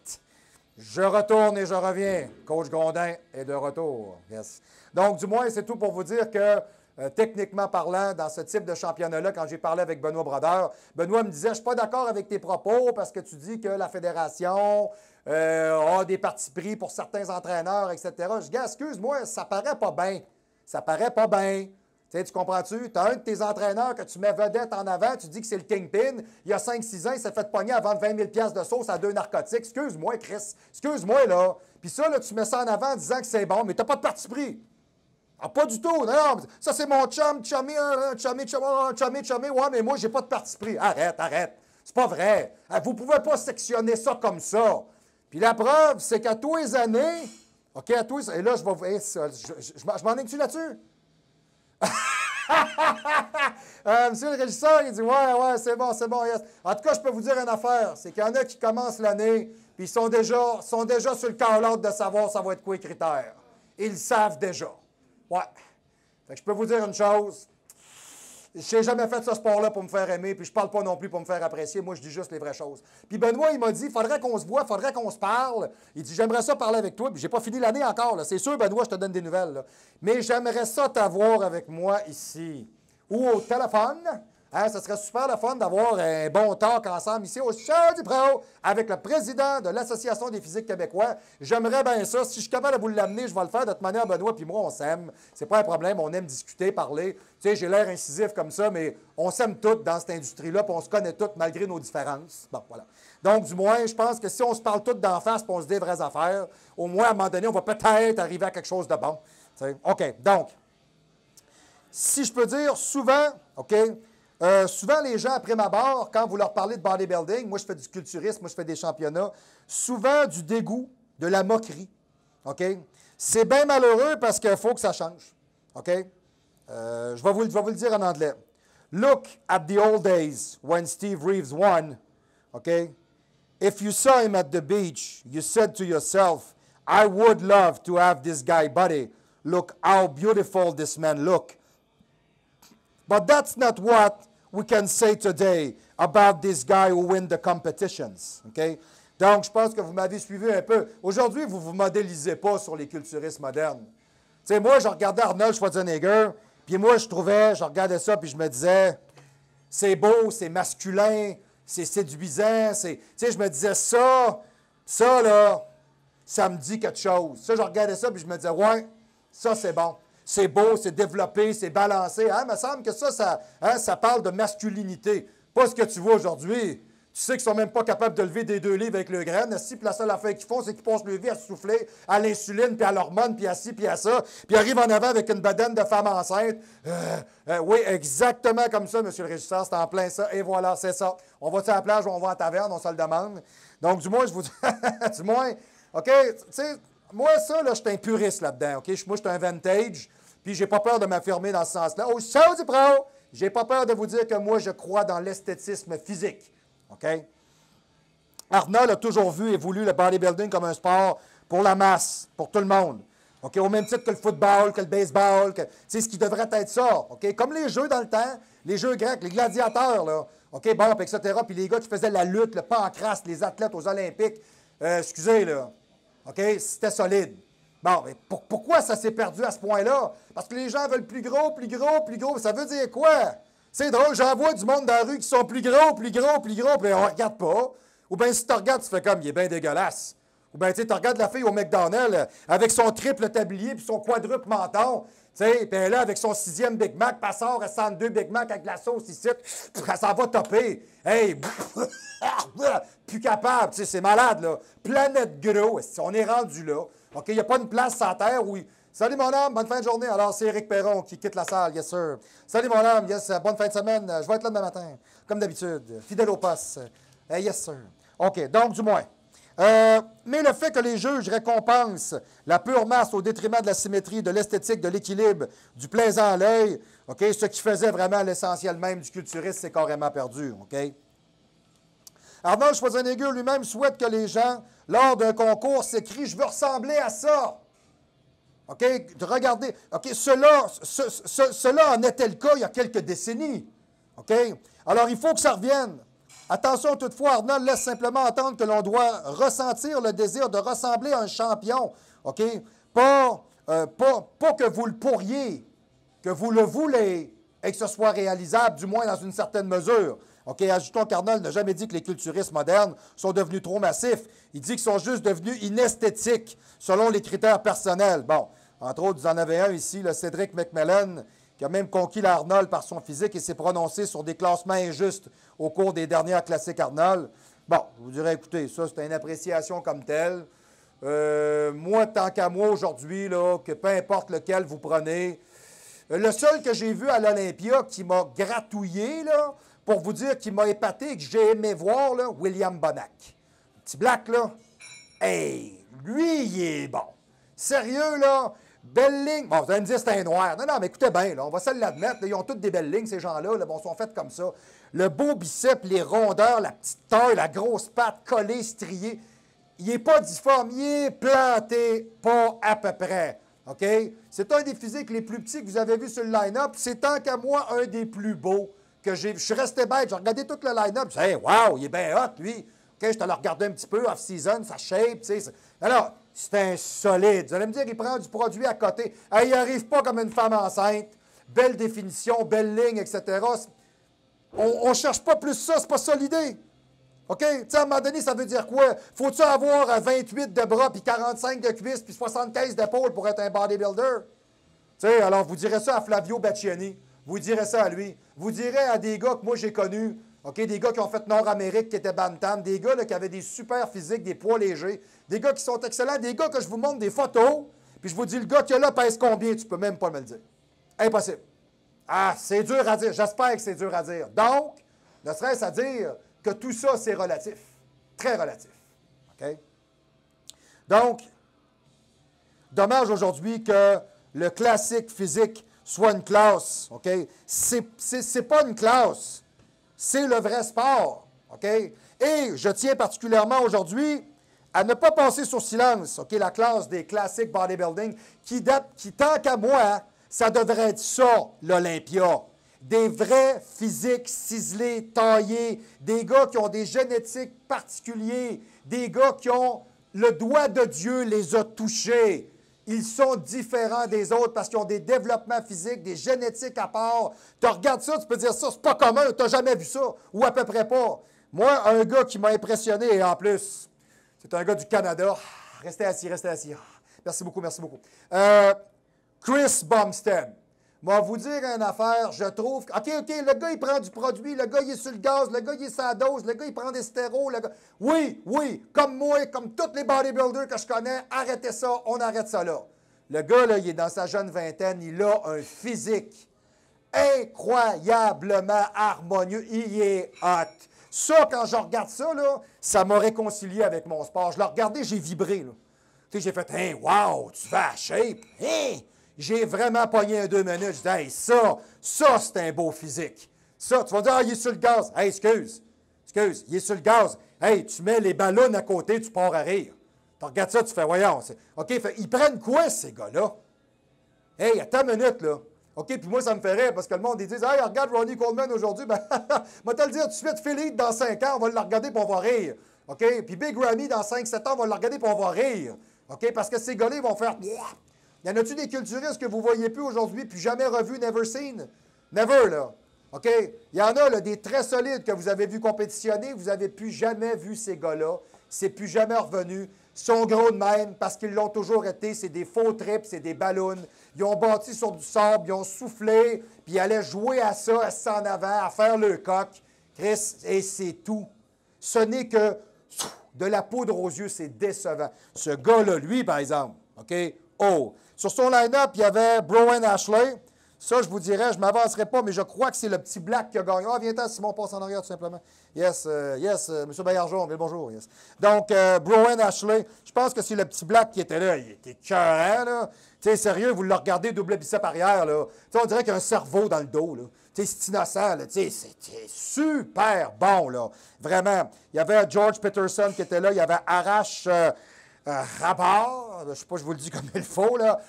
B: Je retourne et je reviens. Coach Gondin est de retour. Yes. Donc, du moins, c'est tout pour vous dire que, techniquement parlant, dans ce type de championnat-là, quand j'ai parlé avec Benoît Brodeur, Benoît me disait, je ne suis pas d'accord avec tes propos parce que tu dis que la fédération a des partis pris pour certains entraîneurs, etc. Je dis, excuse-moi, ça paraît pas bien. Ça paraît pas bien. Tu comprends-tu? Tu as un de tes entraîneurs que tu mets vedette en avant, tu dis que c'est le Kingpin. Il y a 5-6 ans, il s'est fait pogner à vendre 20 000 de sauce à 2 narcotiques. Excuse-moi, Chris. Excuse-moi, là. Puis ça, là, tu mets ça en avant en disant que c'est bon, mais tu n'as pas de parti pris. Ah, pas du tout. Non, ça, c'est mon chummy. Ouais, mais moi, j'ai pas de parti pris. Arrête. C'est pas vrai. Vous pouvez pas sectionner ça comme ça. Puis la preuve, c'est qu'à tous les années, OK, à tous les... Et là, je vais... Je m'enligne-tu là-dessus? Monsieur le régisseur, il dit, ouais, c'est bon, yes. En tout cas, je peux vous dire une affaire, c'est qu'il y en a qui commencent l'année, puis ils sont déjà sur le call-out de savoir ça va être quoi les critères. Ils le savent déjà. Ouais. Fait que je peux vous dire une chose, je n'ai jamais fait ce sport-là pour me faire aimer, puis je ne parle pas non plus pour me faire apprécier. Moi, je dis juste les vraies choses. Puis Benoît, il m'a dit, il faudrait qu'on se voit, il faudrait qu'on se parle. Il dit, j'aimerais ça parler avec toi, puis j'ai pas fini l'année encore. Là. C'est sûr, Benoît, je te donne des nouvelles. Là. Mais j'aimerais ça t'avoir avec moi ici. Ou au téléphone. Hein, ça serait super le fun d'avoir un bon talk ensemble ici au Show du Pro avec le président de l'Association des physiques québécois. J'aimerais bien ça. Si je suis capable de vous l'amener, je vais le faire. De toute manière, Benoît puis moi, on s'aime. C'est pas un problème. On aime discuter, parler. Tu sais, j'ai l'air incisif comme ça, mais on s'aime toutes dans cette industrie-là, puis on se connaît toutes malgré nos différences. Bon, voilà. Donc, du moins, je pense que si on se parle toutes d'en face puis on se dit des vraies affaires, au moins, à un moment donné, on va peut-être arriver à quelque chose de bon. T'sais. OK. Donc, si je peux dire, souvent, OK, souvent, les gens, après ma barre, quand vous leur parlez de bodybuilding, moi, je fais du culturisme, moi, je fais des championnats, souvent du dégoût, de la moquerie. OK? C'est bien malheureux parce qu'il faut que ça change. OK? Je vais vous le dire en anglais. Look at the old days when Steve Reeves won. OK? If you saw him at the beach, you said to yourself, I would love to have this guy body. Look how beautiful this man look. But that's not what we can say today about this guy who win the competitions. Okay? Donc, je pense que vous m'avez suivi un peu. Aujourd'hui, vous ne vous modélisez pas sur les culturistes modernes. Tu sais, moi, je regardais Arnold Schwarzenegger, puis moi, je regardais ça, puis je me disais, c'est beau, c'est masculin, c'est séduisant, tu sais, je me disais, ça, là, ça me dit quelque chose. Ça, je regardais ça, puis je me disais, ouais, ça, c'est bon. C'est beau, c'est développé, c'est balancé. Hein? Il me semble que ça parle de masculinité. Pas ce que tu vois aujourd'hui. Tu sais qu'ils ne sont même pas capables de lever des 2 livres avec le grain. Si, puis la seule affaire qu'ils font, c'est qu'ils passent le vie à se souffler à l'insuline, puis à l'hormone, puis à ci, puis à ça. Puis ils arrivent en avant avec une bedaine de femme enceinte. Oui, exactement comme ça, monsieur le régisseur. C'est en plein ça. Et voilà, c'est ça. On va-tu à la plage ou on va à la taverne? On se le demande. Donc, du moins, je vous dis... du moins, OK, tu sais, moi, ça, là, je suis un puriste là-dedans. OK? Moi, je suis un vintage. Puis, j'ai pas peur de m'affirmer dans ce sens-là. Au Show du Pro, j'ai pas peur de vous dire que moi, je crois dans l'esthétisme physique. OK? Arnold a toujours vu et voulu le bodybuilding comme un sport pour la masse, pour tout le monde. OK? Au même titre que le football, que le baseball, que, ce qui devrait être ça. OK? Comme les jeux dans le temps, les jeux grecs, les gladiateurs, là. OK? Bon, etc. Puis les gars qui faisaient la lutte, le pancrace, les athlètes aux Olympiques. Excusez, là. OK? C'était solide. Bon, mais pourquoi ça s'est perdu à ce point-là? Parce que les gens veulent plus gros. Ça veut dire quoi? C'est drôle, j'en vois du monde dans la rue qui sont plus gros, puis on ne regarde pas. Ou bien si tu regardes, tu fais comme, il est bien dégueulasse. Ou bien, tu regardes la fille au McDonald's avec son triple tablier puis son quadruple menton. Puis elle là, avec son 6e Big Mac, puis elle sort, elle sent 2 Big Mac avec la sauce ici. Elle s'en va topper. Hey! Plus capable, c'est malade, là. Planète gros, on est rendu là. OK, il n'y a pas une place sur la Terre où Salut mon homme, bonne fin de journée. Alors, c'est Éric Perron qui quitte la salle, yes sir. Salut mon homme, yes, bonne fin de semaine. Je vais être là demain matin, comme d'habitude. Fidèle au poste. Yes sir. OK, donc du moins. Mais le fait que les juges récompensent la pure masse au détriment de la symétrie, de l'esthétique, de l'équilibre, du plaisant à l'œil, OK, ce qui faisait vraiment l'essentiel même du culturisme, c'est carrément perdu. OK? Arnold Schwarzenegger lui-même souhaite que les gens, lors d'un concours, s'écrient « Je veux ressembler à ça ». OK? De regarder. OK? Cela en était le cas il y a quelques décennies. OK? Alors, il faut que ça revienne. Attention toutefois, Arnold laisse simplement entendre que l'on doit ressentir le désir de ressembler à un champion. OK? Pas que vous le pourriez, que vous le voulez et que ce soit réalisable, du moins dans une certaine mesure. OK? Ajoutons qu'Arnold n'a jamais dit que les culturistes modernes sont devenus trop massifs. Il dit qu'ils sont juste devenus inesthétiques, selon les critères personnels. Bon, entre autres, vous en avez un ici, le Cédric McMillan, qui a même conquis l'Arnold par son physique et s'est prononcé sur des classements injustes au cours des dernières classiques Arnold. Bon, je vous dirais, écoutez, ça, c'est une appréciation comme telle. Moi, tant qu'à moi, aujourd'hui, là, que peu importe lequel vous prenez, le seul que j'ai vu à l'Olympia qui m'a gratouillé, là, pour vous dire qu'il m'a épaté et que j'ai aimé voir, là, William Bonac. Petit black, là. Hey, lui, il est bon. Sérieux, là. Belle ligne. Bon, vous allez me dire c'est un noir. Non, non, mais écoutez bien, là, on va se l'admettre. Là, ils ont toutes des belles lignes, ces gens-là. Là, bon, sont faits comme ça. Le beau biceps, les rondeurs, la petite taille, la grosse patte collée, striée. Il n'est pas difforme, il est planté, pas à peu près. OK? C'est un des physiques les plus petits que vous avez vu sur le line-up. C'est tant qu'à moi un des plus beaux que j'ai vu. Je suis resté bête, j'ai regardé tout le line-up. Je me suis dit, hey, wow, il est bien hot, lui. OK, je te le regardais un petit peu, off-season, sa shape, tu sais. Alors, c'est un solide. Vous allez me dire, il prend du produit à côté. Hey, il n'arrive pas comme une femme enceinte. Belle définition, belle ligne, etc. On ne cherche pas plus ça, c'est pas ça l'idée. OK? Tu sais, à un moment donné, ça veut dire quoi? Faut-tu avoir 28 de bras, puis 45 de cuisses, puis 75 d'épaules pour être un bodybuilder? Tu sais, alors vous direz ça à Flavio Bacciani. Vous direz ça à lui. Vous direz à des gars que moi j'ai connus, OK? Des gars qui ont fait Nord-Amérique, qui étaient bantam, des gars là, qui avaient des super physiques, des poids légers, des gars qui sont excellents, des gars que je vous montre des photos, puis je vous dis, le gars qui est là pèse combien? Tu peux même pas me le dire. Impossible. Ah, c'est dur à dire. J'espère que c'est dur à dire. Donc, ne serait-ce à dire que tout ça, c'est relatif. Très relatif. OK? Donc, dommage aujourd'hui que le classique physique soit une classe. OK? C'est pas une classe. C'est le vrai sport. OK? Et je tiens particulièrement aujourd'hui à ne pas passer sur silence, OK, la classe des classiques bodybuilding qui tant qu'à moi, ça devrait être ça, l'Olympia. Des vrais physiques ciselés, taillés, des gars qui ont des génétiques particuliers, des gars qui ont le doigt de Dieu les a touchés. Ils sont différents des autres parce qu'ils ont des développements physiques, des génétiques à part. Tu regardes ça, tu peux dire ça, c'est pas commun, tu n'as jamais vu ça, ou à peu près pas. Moi, un gars qui m'a impressionné, et en plus, c'est un gars du Canada. Restez assis, restez assis. Merci beaucoup, merci beaucoup. Chris Bumstead. Moi, vous dire une affaire, je trouve... OK, le gars, il prend du produit, le gars, il est sur le gaz, le gars, il est sans dose, le gars, il prend des stérols, le gars... Oui, comme moi, comme tous les bodybuilders que je connais, arrêtez ça, on arrête ça là. Le gars, là, il est dans sa jeune vingtaine, il a un physique incroyablement harmonieux, il est hot. Ça, quand je regarde ça, là, ça m'a réconcilié avec mon sport. Je l'ai regardé, j'ai vibré, là. Tu sais, j'ai fait « Hey, wow, tu vas à shape! Hey! » J'ai vraiment pogné un 2 minutes. Je dis, hey, ça, c'est un beau physique. Ça, tu vas dire, ah, il est sur le gaz. Hey, excuse, il est sur le gaz. Hey, tu mets les ballons à côté, tu pars à rire. Tu regardes ça, tu fais, voyons. OK, ils prennent quoi, ces gars-là? Hey, attends une minute, là. OK, puis moi, ça me fait rire parce que le monde, ils disent, hey, regarde Ronnie Coleman aujourd'hui. Ben, moi, te le dire tout de suite, Philippe, dans 5 ans, on va le regarder puis on va rire. OK, puis Big Ramy, dans 5-7 ans, on va le regarder puis on va rire. OK, parce que ces gars-là, ils vont faire. Y en a-tu des culturistes que vous ne voyez plus aujourd'hui, puis jamais revus, never seen? Never, là. OK? Il y en a, là, des très solides que vous avez vu compétitionner, vous n'avez plus jamais vu ces gars-là. C'est plus jamais revenu. Ils sont gros de même parce qu'ils l'ont toujours été. C'est des faux trips, c'est des ballons. Ils ont bâti sur du sable, ils ont soufflé, puis ils allaient jouer à ça, à s'en avant, à faire le coq. Chris, et c'est tout. Ce n'est que de la poudre aux yeux, c'est décevant. Ce gars-là, lui, par exemple, OK? Oh! Sur son line-up, il y avait Browen Ashley. Ça, je vous dirais, je ne m'avancerai pas, mais je crois que c'est le petit black qui a gagné. Ah, viens-t'en, Simon, passe en arrière, tout simplement. Yes, M. Baillargeon, bonjour. Yes. Donc, Browen Ashley, je pense que c'est le petit black qui était là. Il était cœurant, là. Tu sais, sérieux, vous le regardez, double bicep arrière, là. Tu sais, on dirait qu'il y a un cerveau dans le dos, là. Tu sais, c'est innocent, là. Tu sais, c'était super bon, là. Vraiment. Il y avait George Peterson qui était là. Il y avait Arash Rapar. Je ne sais pas, je vous le dis comme il faut, là.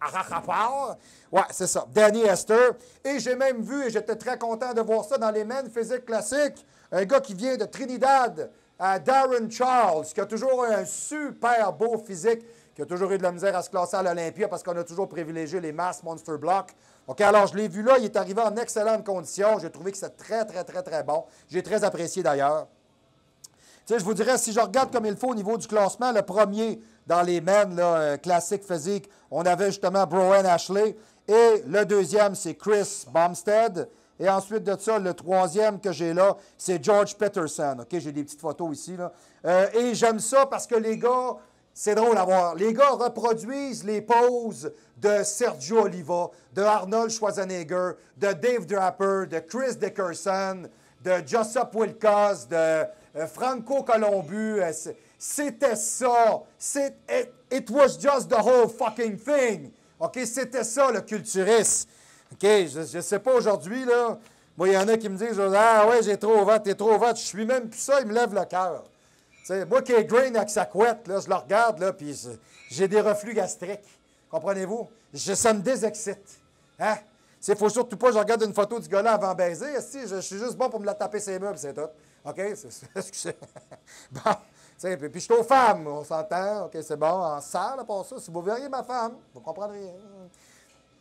B: Rapar. Ouais, c'est ça. Danny Hester. Et j'ai même vu, et j'étais très content de voir ça dans les Men Physique Classique, un gars qui vient de Trinidad, Darren Charles, qui a toujours un super beau physique, qui a toujours eu de la misère à se classer à l'Olympia parce qu'on a toujours privilégié les masses Monster Block. OK, alors je l'ai vu là, il est arrivé en excellente condition. J'ai trouvé que c'était très, très, très, très bon. J'ai très apprécié d'ailleurs. Tu sais, je vous dirais, si je regarde comme il faut au niveau du classement, le premier dans les men classiques physiques, on avait justement Browen Ashley. Et le deuxième, c'est Chris Bumstead. Et ensuite de ça, le troisième que j'ai là, c'est George Peterson. OK, j'ai des petites photos ici, là. Et j'aime ça parce que les gars, c'est drôle à voir. Les gars reproduisent les poses de Sergio Oliva, de Arnold Schwarzenegger, de Dave Draper, de Chris Dickerson, de Joseph Wilcos, de Franco Colombu. C'était ça. It was just the whole fucking thing. OK, c'était ça, le culturiste. OK, je ne sais pas aujourd'hui, là. Moi, il y en a qui me disent, ah ouais, j'ai trop hâte, t'es trop hâte. Je suis même plus ça, il me lève le cœur. Moi qui ai Grain avec sa couette, là, je le regarde, là, puis j'ai des reflux gastriques. Comprenez-vous? Ça me désexcite. Hein? Il ne faut surtout pas que je regarde une photo du gars-là avant de baiser. Je suis juste bon pour me la taper ses meubles, c'est tout. OK? Excusez. Bon. Puis je suis aux femmes, on s'entend. OK, c'est bon. En salle, pour ça. Si vous verriez ma femme, vous comprendriez.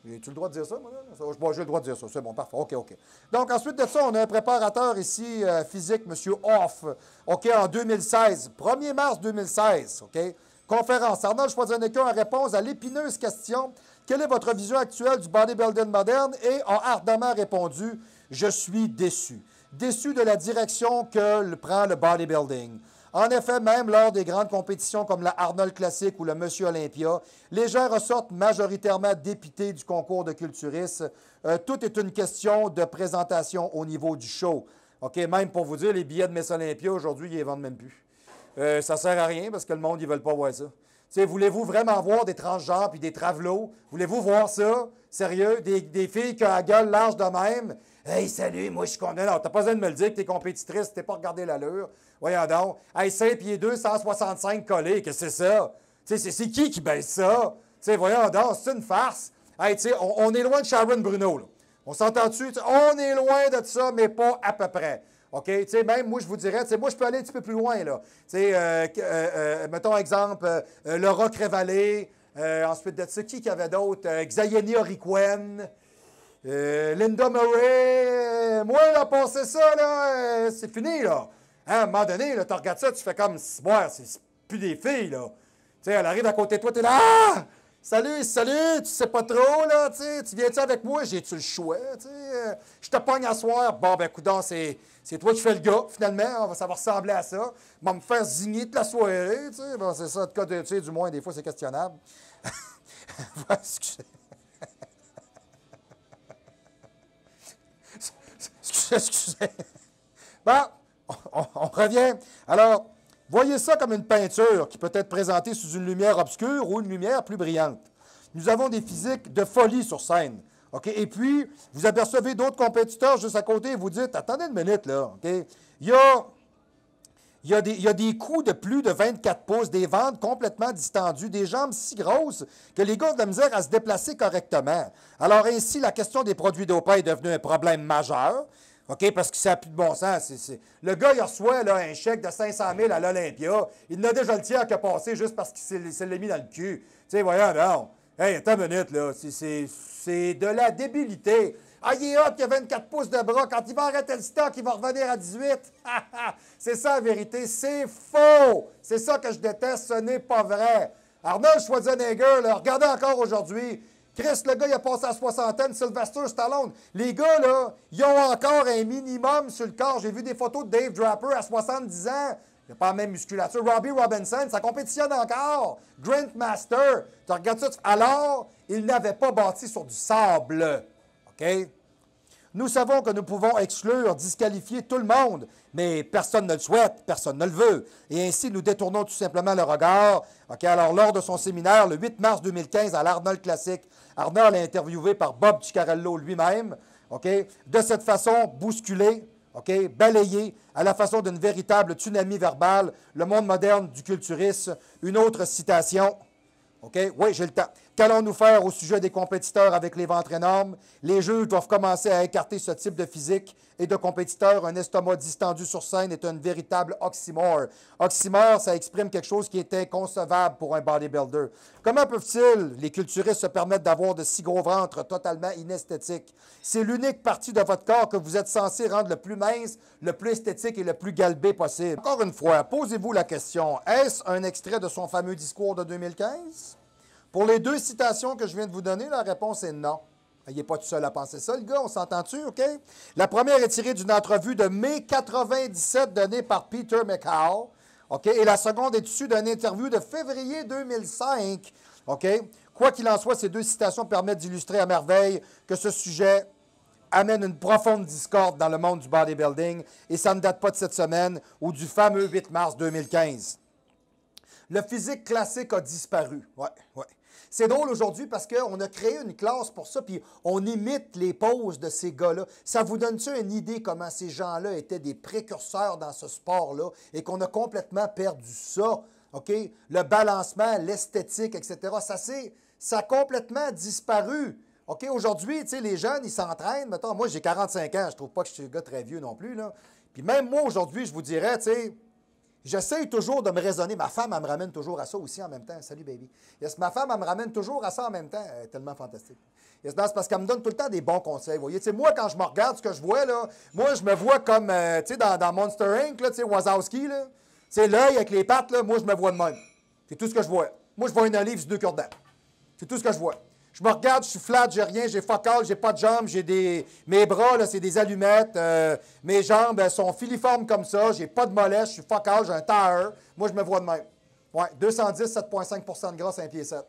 B: As-tu le droit de dire ça, moi? Bon, j'ai le droit de dire ça. C'est bon, parfait. OK, OK. Donc, ensuite de ça, on a un préparateur ici, physique, M. Hoff. OK, en 2016. 1er mars 2016. OK? Conférence. Arnold Schwarzenegger en réponse à l'épineuse question « Quelle est votre vision actuelle du bodybuilding moderne? » et a ardemment répondu « Je suis déçu. Déçu de la direction que prend le bodybuilding. » En effet, même lors des grandes compétitions comme la Arnold Classic ou le Monsieur Olympia, les gens ressortent majoritairement dépités du concours de culturistes. Tout est une question de présentation au niveau du show. OK, même pour vous dire, les billets de Miss Olympia, aujourd'hui, ils ne les vendent même plus. Ça ne sert à rien parce que le monde, ils ne veulent pas voir ça. Voulez-vous vraiment voir des transgenres puis des travelots? Voulez-vous voir ça? Sérieux? Des filles qui ont la gueule large de même? Hey, salut, moi, je suis condamné. Non, t'as pas besoin de me le dire que t'es compétitrice, t'es pas regardé l'allure. Voyons donc. Hey, 5 pieds 2, 165 collés, qu'est-ce que c'est ça? C'est qui baisse ça? Voyons donc, c'est une farce. Hey, on est loin de Sharon Bruno, là. On s'entend-tu? On est loin de ça, mais pas à peu près. OK? Même moi, je vous dirais, moi, je peux aller un petit peu plus loin, là. Mettons exemple, Laura Crévalé, ensuite de ça, qui avait d'autres? Xayeni Oriquen, Linda Murray. Moi, là, passer ça, là, c'est fini, là. Hein, à un moment donné, tu regardes ça, tu fais comme, c'est plus des filles, là. Elle arrive à côté de toi, tu es là, ah! Salut, tu sais pas trop, là, tu viens-tu avec moi? J'ai-tu le choix, je te pogne à soir. Bon, ben, coudonc, c'est toi qui fais le gars, finalement, ça va ressembler à ça. Va me faire zigner toute la soirée, bon, c'est ça, en tout cas, du moins, des fois, c'est questionnable. Excusez. Bon, on revient. Alors, voyez ça comme une peinture qui peut être présentée sous une lumière obscure ou une lumière plus brillante. Nous avons des physiques de folie sur scène. OK? Et puis, vous apercevez d'autres compétiteurs juste à côté et vous dites, attendez une minute, là. OK? Il y a des coups de plus de 24 pouces, des ventres complètement distendues, des jambes si grosses que les gars ont de la misère à se déplacer correctement. Alors ainsi, la question des produits dopants est devenue un problème majeur. OK? Parce que ça n'a plus de bon sens. Le gars, il reçoit là, un chèque de 500 000 à l'Olympia. Il en a déjà le tiers qui a passé juste parce qu'il se l'est mis dans le cul. Tu sais, voyons, non. Hey, attends une minute, là. C'est de la débilité. Ah, il est hot, il a 24 pouces de bras. Quand il va arrêter le stock, il va revenir à 18. C'est ça, la vérité. C'est faux. C'est ça que je déteste. Ce n'est pas vrai. Arnold Schwarzenegger, là, regardez encore aujourd'hui. Chris, le gars, il a passé à la soixantaine. Sylvester Stallone. Les gars, là, ils ont encore un minimum sur le corps. J'ai vu des photos de Dave Draper à 70 ans. Il n'a pas la même musculature. Robbie Robinson, ça compétitionne encore. Grandmaster, tu regardes ça. Alors, il n'avait pas bâti sur du sable. OK? Nous savons que nous pouvons exclure, disqualifier tout le monde, mais personne ne le souhaite, personne ne le veut. Et ainsi, nous détournons tout simplement le regard. OK? Alors, lors de son séminaire, le 8 mars 2015, à l'Arnold Classic, Arnold est interviewé par Bob Ciccarello lui-même. OK? De cette façon, bousculé, OK? Balayé à la façon d'une véritable tsunami verbale, le monde moderne du culturisme. Une autre citation. OK? Oui, j'ai le temps. Qu'allons-nous faire au sujet des compétiteurs avec les ventres énormes? Les juges doivent commencer à écarter ce type de physique et de compétiteurs. Un estomac distendu sur scène est un véritable oxymore. Oxymore, ça exprime quelque chose qui est inconcevable pour un bodybuilder. Comment peuvent-ils, les culturistes, se permettre d'avoir de si gros ventres totalement inesthétiques? C'est l'unique partie de votre corps que vous êtes censé rendre le plus mince, le plus esthétique et le plus galbé possible. Encore une fois, posez-vous la question, est-ce un extrait de son fameux discours de 2015? Pour les deux citations que je viens de vous donner, la réponse est non. Il n'est pas tout seul à penser ça, le gars, on s'entend-tu, OK? La première est tirée d'une entrevue de mai 97 donnée par Peter McCall, OK? Et la seconde est issue d'une interview de février 2005, OK? Quoi qu'il en soit, ces deux citations permettent d'illustrer à merveille que ce sujet amène une profonde discorde dans le monde du bodybuilding, et ça ne date pas de cette semaine ou du fameux 8 mars 2015. Le physique classique a disparu. Ouais. C'est drôle aujourd'hui parce qu'on a créé une classe pour ça, puis on imite les poses de ces gars-là. Ça vous donne-tu une idée comment ces gens-là étaient des précurseurs dans ce sport-là et qu'on a complètement perdu ça? OK? Le balancement, l'esthétique, etc. Ça a complètement disparu. OK? Aujourd'hui, tu sais, les jeunes, ils s'entraînent. Mettons, moi, j'ai 45 ans. Je trouve pas que je suis un gars très vieux non plus, là. Puis même moi, aujourd'hui, je vous dirais, tu sais, j'essaye toujours de me raisonner. Ma femme, elle me ramène toujours à ça aussi en même temps. Salut, baby. Yes, ma femme, elle me ramène toujours à ça en même temps. Elle est tellement fantastique. Yes, c'est parce qu'elle me donne tout le temps des bons conseils. Vous voyez, moi, quand je me regarde, ce que je vois, là, moi, je me vois comme, tu sais, dans Monster Inc., là, tu sais, Wazowski, là. Tu sais, l'œil avec les pattes, là, moi, je me vois de même. C'est tout ce que je vois. Moi, je vois une olive sur deux cure-dents. C'est tout ce que je vois. Je me regarde, je suis flat, j'ai rien, j'ai fuck all, j'ai pas de jambes, mes bras, là, c'est des allumettes, mes jambes sont filiformes comme ça, j'ai pas de mollets, je suis fuck all, j'ai un tire. Moi, je me vois de même. Ouais, 210, 7,5 de gras, 5 pieds 7.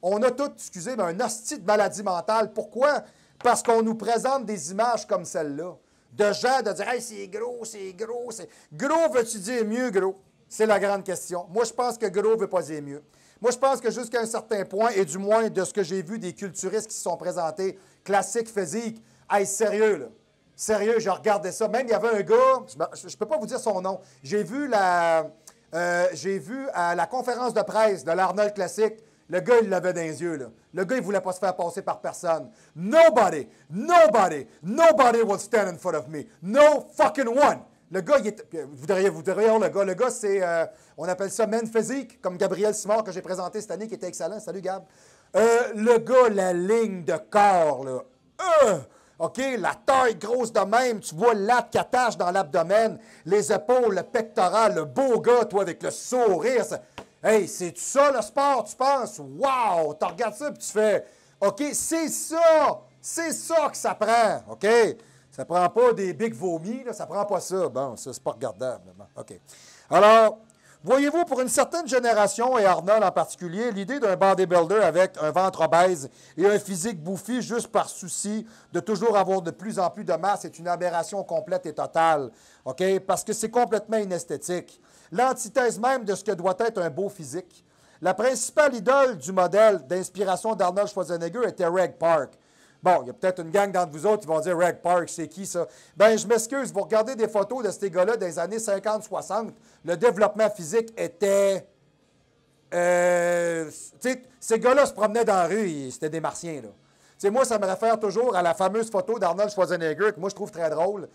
B: On a tout, excusez, mais un hostie de maladie mentale. Pourquoi? Parce qu'on nous présente des images comme celle-là. De gens de dire « Hey, c'est gros, c'est gros, c'est... » Gros, veux-tu dire mieux, gros? C'est la grande question. Moi, je pense que gros veut pas dire mieux. Moi, je pense que jusqu'à un certain point, et du moins de ce que j'ai vu des culturistes qui se sont présentés, classiques, physiques, hey, sérieux, là. Sérieux, je regardais ça. Même, il y avait un gars, je ne peux pas vous dire son nom, j'ai vu à la conférence de presse de l'Arnold Classic, le gars, il l'avait dans les yeux, là. Le gars, il ne voulait pas se faire passer par personne. Nobody will stand in front of me. No fucking one. Le gars, vous devriez voir le gars. Le gars, c'est, on appelle ça man physique, comme Gabriel Simard que j'ai présenté cette année, qui était excellent. Salut, Gab. Le gars, la ligne de corps, là. OK, la taille grosse de même, tu vois l'atte qui attache dans l'abdomen, les épaules, le pectoral, le beau gars, toi, avec le sourire. Hey, c'est ça le sport, tu penses? Wow! Tu regardes ça et tu fais, OK, c'est ça que ça prend, OK? Ça ne prend pas des big vomis, là, ça ne prend pas ça. Bon, ça, c'est pas regardable. Bon, OK. Alors, voyez-vous, pour une certaine génération, et Arnold en particulier, l'idée d'un bodybuilder avec un ventre obèse et un physique bouffi juste par souci de toujours avoir de plus en plus de masse est une aberration complète et totale, OK? Parce que c'est complètement inesthétique. L'antithèse même de ce que doit être un beau physique. La principale idole du modèle d'inspiration d'Arnold Schwarzenegger était Reg Park. Bon, il y a peut-être une gang d'entre vous autres qui vont dire « Reg Park, c'est qui ça? » Bien, je m'excuse, vous regardez des photos de ces gars-là des années 50-60, le développement physique était... ces gars-là se promenaient dans la rue, c'était des martiens, là. T'sais, moi, ça me réfère toujours à la fameuse photo d'Arnold Schwarzenegger, que moi, je trouve très drôle.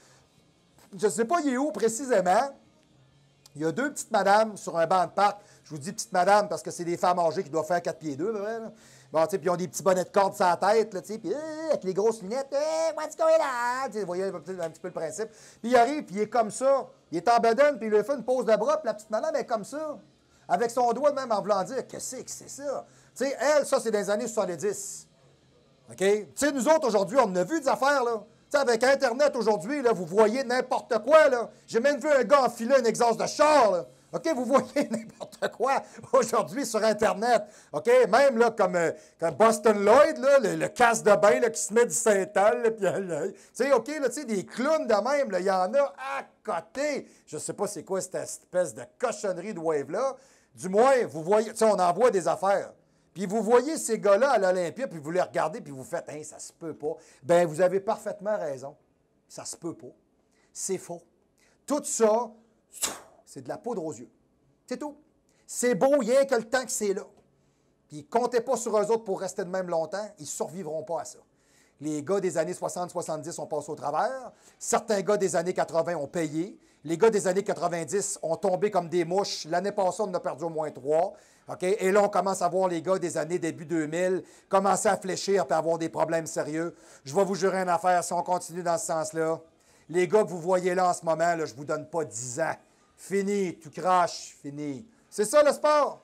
B: Je ne sais pas, il est où précisément. Il y a deux petites madames sur un banc de parc. Je vous dis petites madames parce que c'est des femmes âgées qui doivent faire 4 pieds 2, vrai, là. Bon, puis ils ont des petits bonnets de corde sur la tête, là, puis avec les grosses lunettes, what's going on? Vous voyez un petit peu le principe. Puis il arrive, puis il est comme ça. Il est en bedaine, puis il lui fait une pose de bras, puis la petite madame est comme ça. Avec son doigt même en voulant dire, qu'est-ce que c'est ça? Tu sais, elle, ça, c'est dans les années 70. OK? Tu sais, nous autres, aujourd'hui, on en a vu des affaires, là. sais, avec Internet aujourd'hui, là, vous voyez n'importe quoi. J'ai même vu un gars enfiler un exhaust de char. Là. OK, vous voyez n'importe quoi aujourd'hui sur Internet. OK, même là, comme Boston Lloyd, là, le casse de bain là, qui se met du Saint-Al, puis tu sais, OK, là, tu sais, des clowns de même, il y en a à côté. Je ne sais pas c'est quoi cette espèce de cochonnerie de wave-là. Du moins, vous voyez, tu sais, on envoie des affaires. Puis vous voyez ces gars-là à l'Olympia, puis vous les regardez, puis vous faites « Hein, ça se peut pas ». Bien, vous avez parfaitement raison. Ça se peut pas. C'est faux. Tout ça, c'est de la poudre aux yeux. C'est tout. C'est beau, rien que le temps que c'est là. Puis comptez pas sur eux autres pour rester de même longtemps. Ils ne survivront pas à ça. Les gars des années 60-70 ont passé au travers. Certains gars des années 80 ont payé. Les gars des années 90 ont tombé comme des mouches. L'année passée, on en a perdu au moins 3. Okay? Et là, on commence à voir les gars des années début 2000 commencer à fléchir et avoir des problèmes sérieux. Je vais vous jurer une affaire, si on continue dans ce sens-là, les gars que vous voyez là en ce moment, là, je ne vous donne pas 10 ans. Fini, tu craches, fini. C'est ça le sport.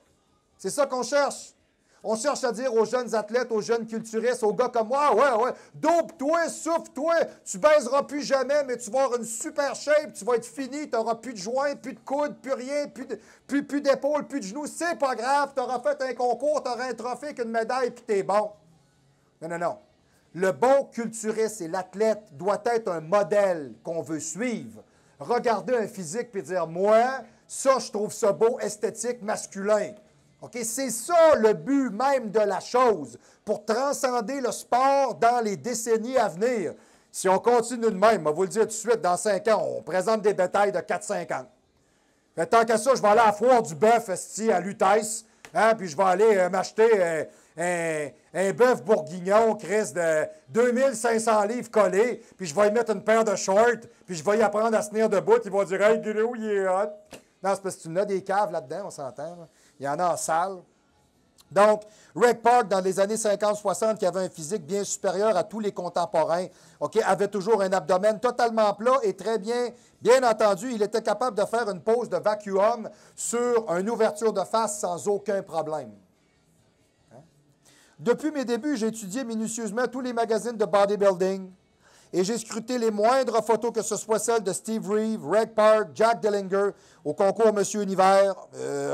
B: C'est ça qu'on cherche. On cherche à dire aux jeunes athlètes, aux jeunes culturistes, aux gars comme moi, ouais, dope-toi, souffle-toi, tu baiseras plus jamais, mais tu vas avoir une super shape, tu vas être fini, tu n'auras plus de joints, plus de coudes, plus rien, plus d'épaules, plus de genoux. C'est pas grave, tu auras fait un concours, tu auras un trophée qu'une médaille, puis t'es bon. Non. Le bon culturiste et l'athlète doit être un modèle qu'on veut suivre. Regarder un physique puis dire, moi, ça, je trouve ça beau, esthétique, masculin. Okay? C'est ça le but même de la chose, pour transcender le sport dans les décennies à venir. Si on continue de même, je vais vous le dire tout de suite, dans 5 ans, on présente des détails de 4-5 ans. Fait, tant qu'à ça, je vais aller à la foire du bœuf à Lutèce, hein, puis je vais aller m'acheter un bœuf bourguignon, Chris, de 2500 livres collés, puis je vais y mettre une paire de shorts, puis je vais y apprendre à se tenir debout, ils vont dire « Hey, Gilou, il est hot! » Non, c'est parce que tu en as des caves là-dedans, on s'entend. Là. Il y en a en salle. Donc, Reg Park, dans les années 50-60, qui avait un physique bien supérieur à tous les contemporains, okay, avait toujours un abdomen totalement plat et très bien entendu, il était capable de faire une pose de vacuum sur une ouverture de face sans aucun problème. Hein? Depuis mes débuts, j'ai étudié minutieusement tous les magazines de bodybuilding et j'ai scruté les moindres photos, que ce soit celles de Steve Reeve, Reg Park, Jack Dellinger, au concours Monsieur Univers,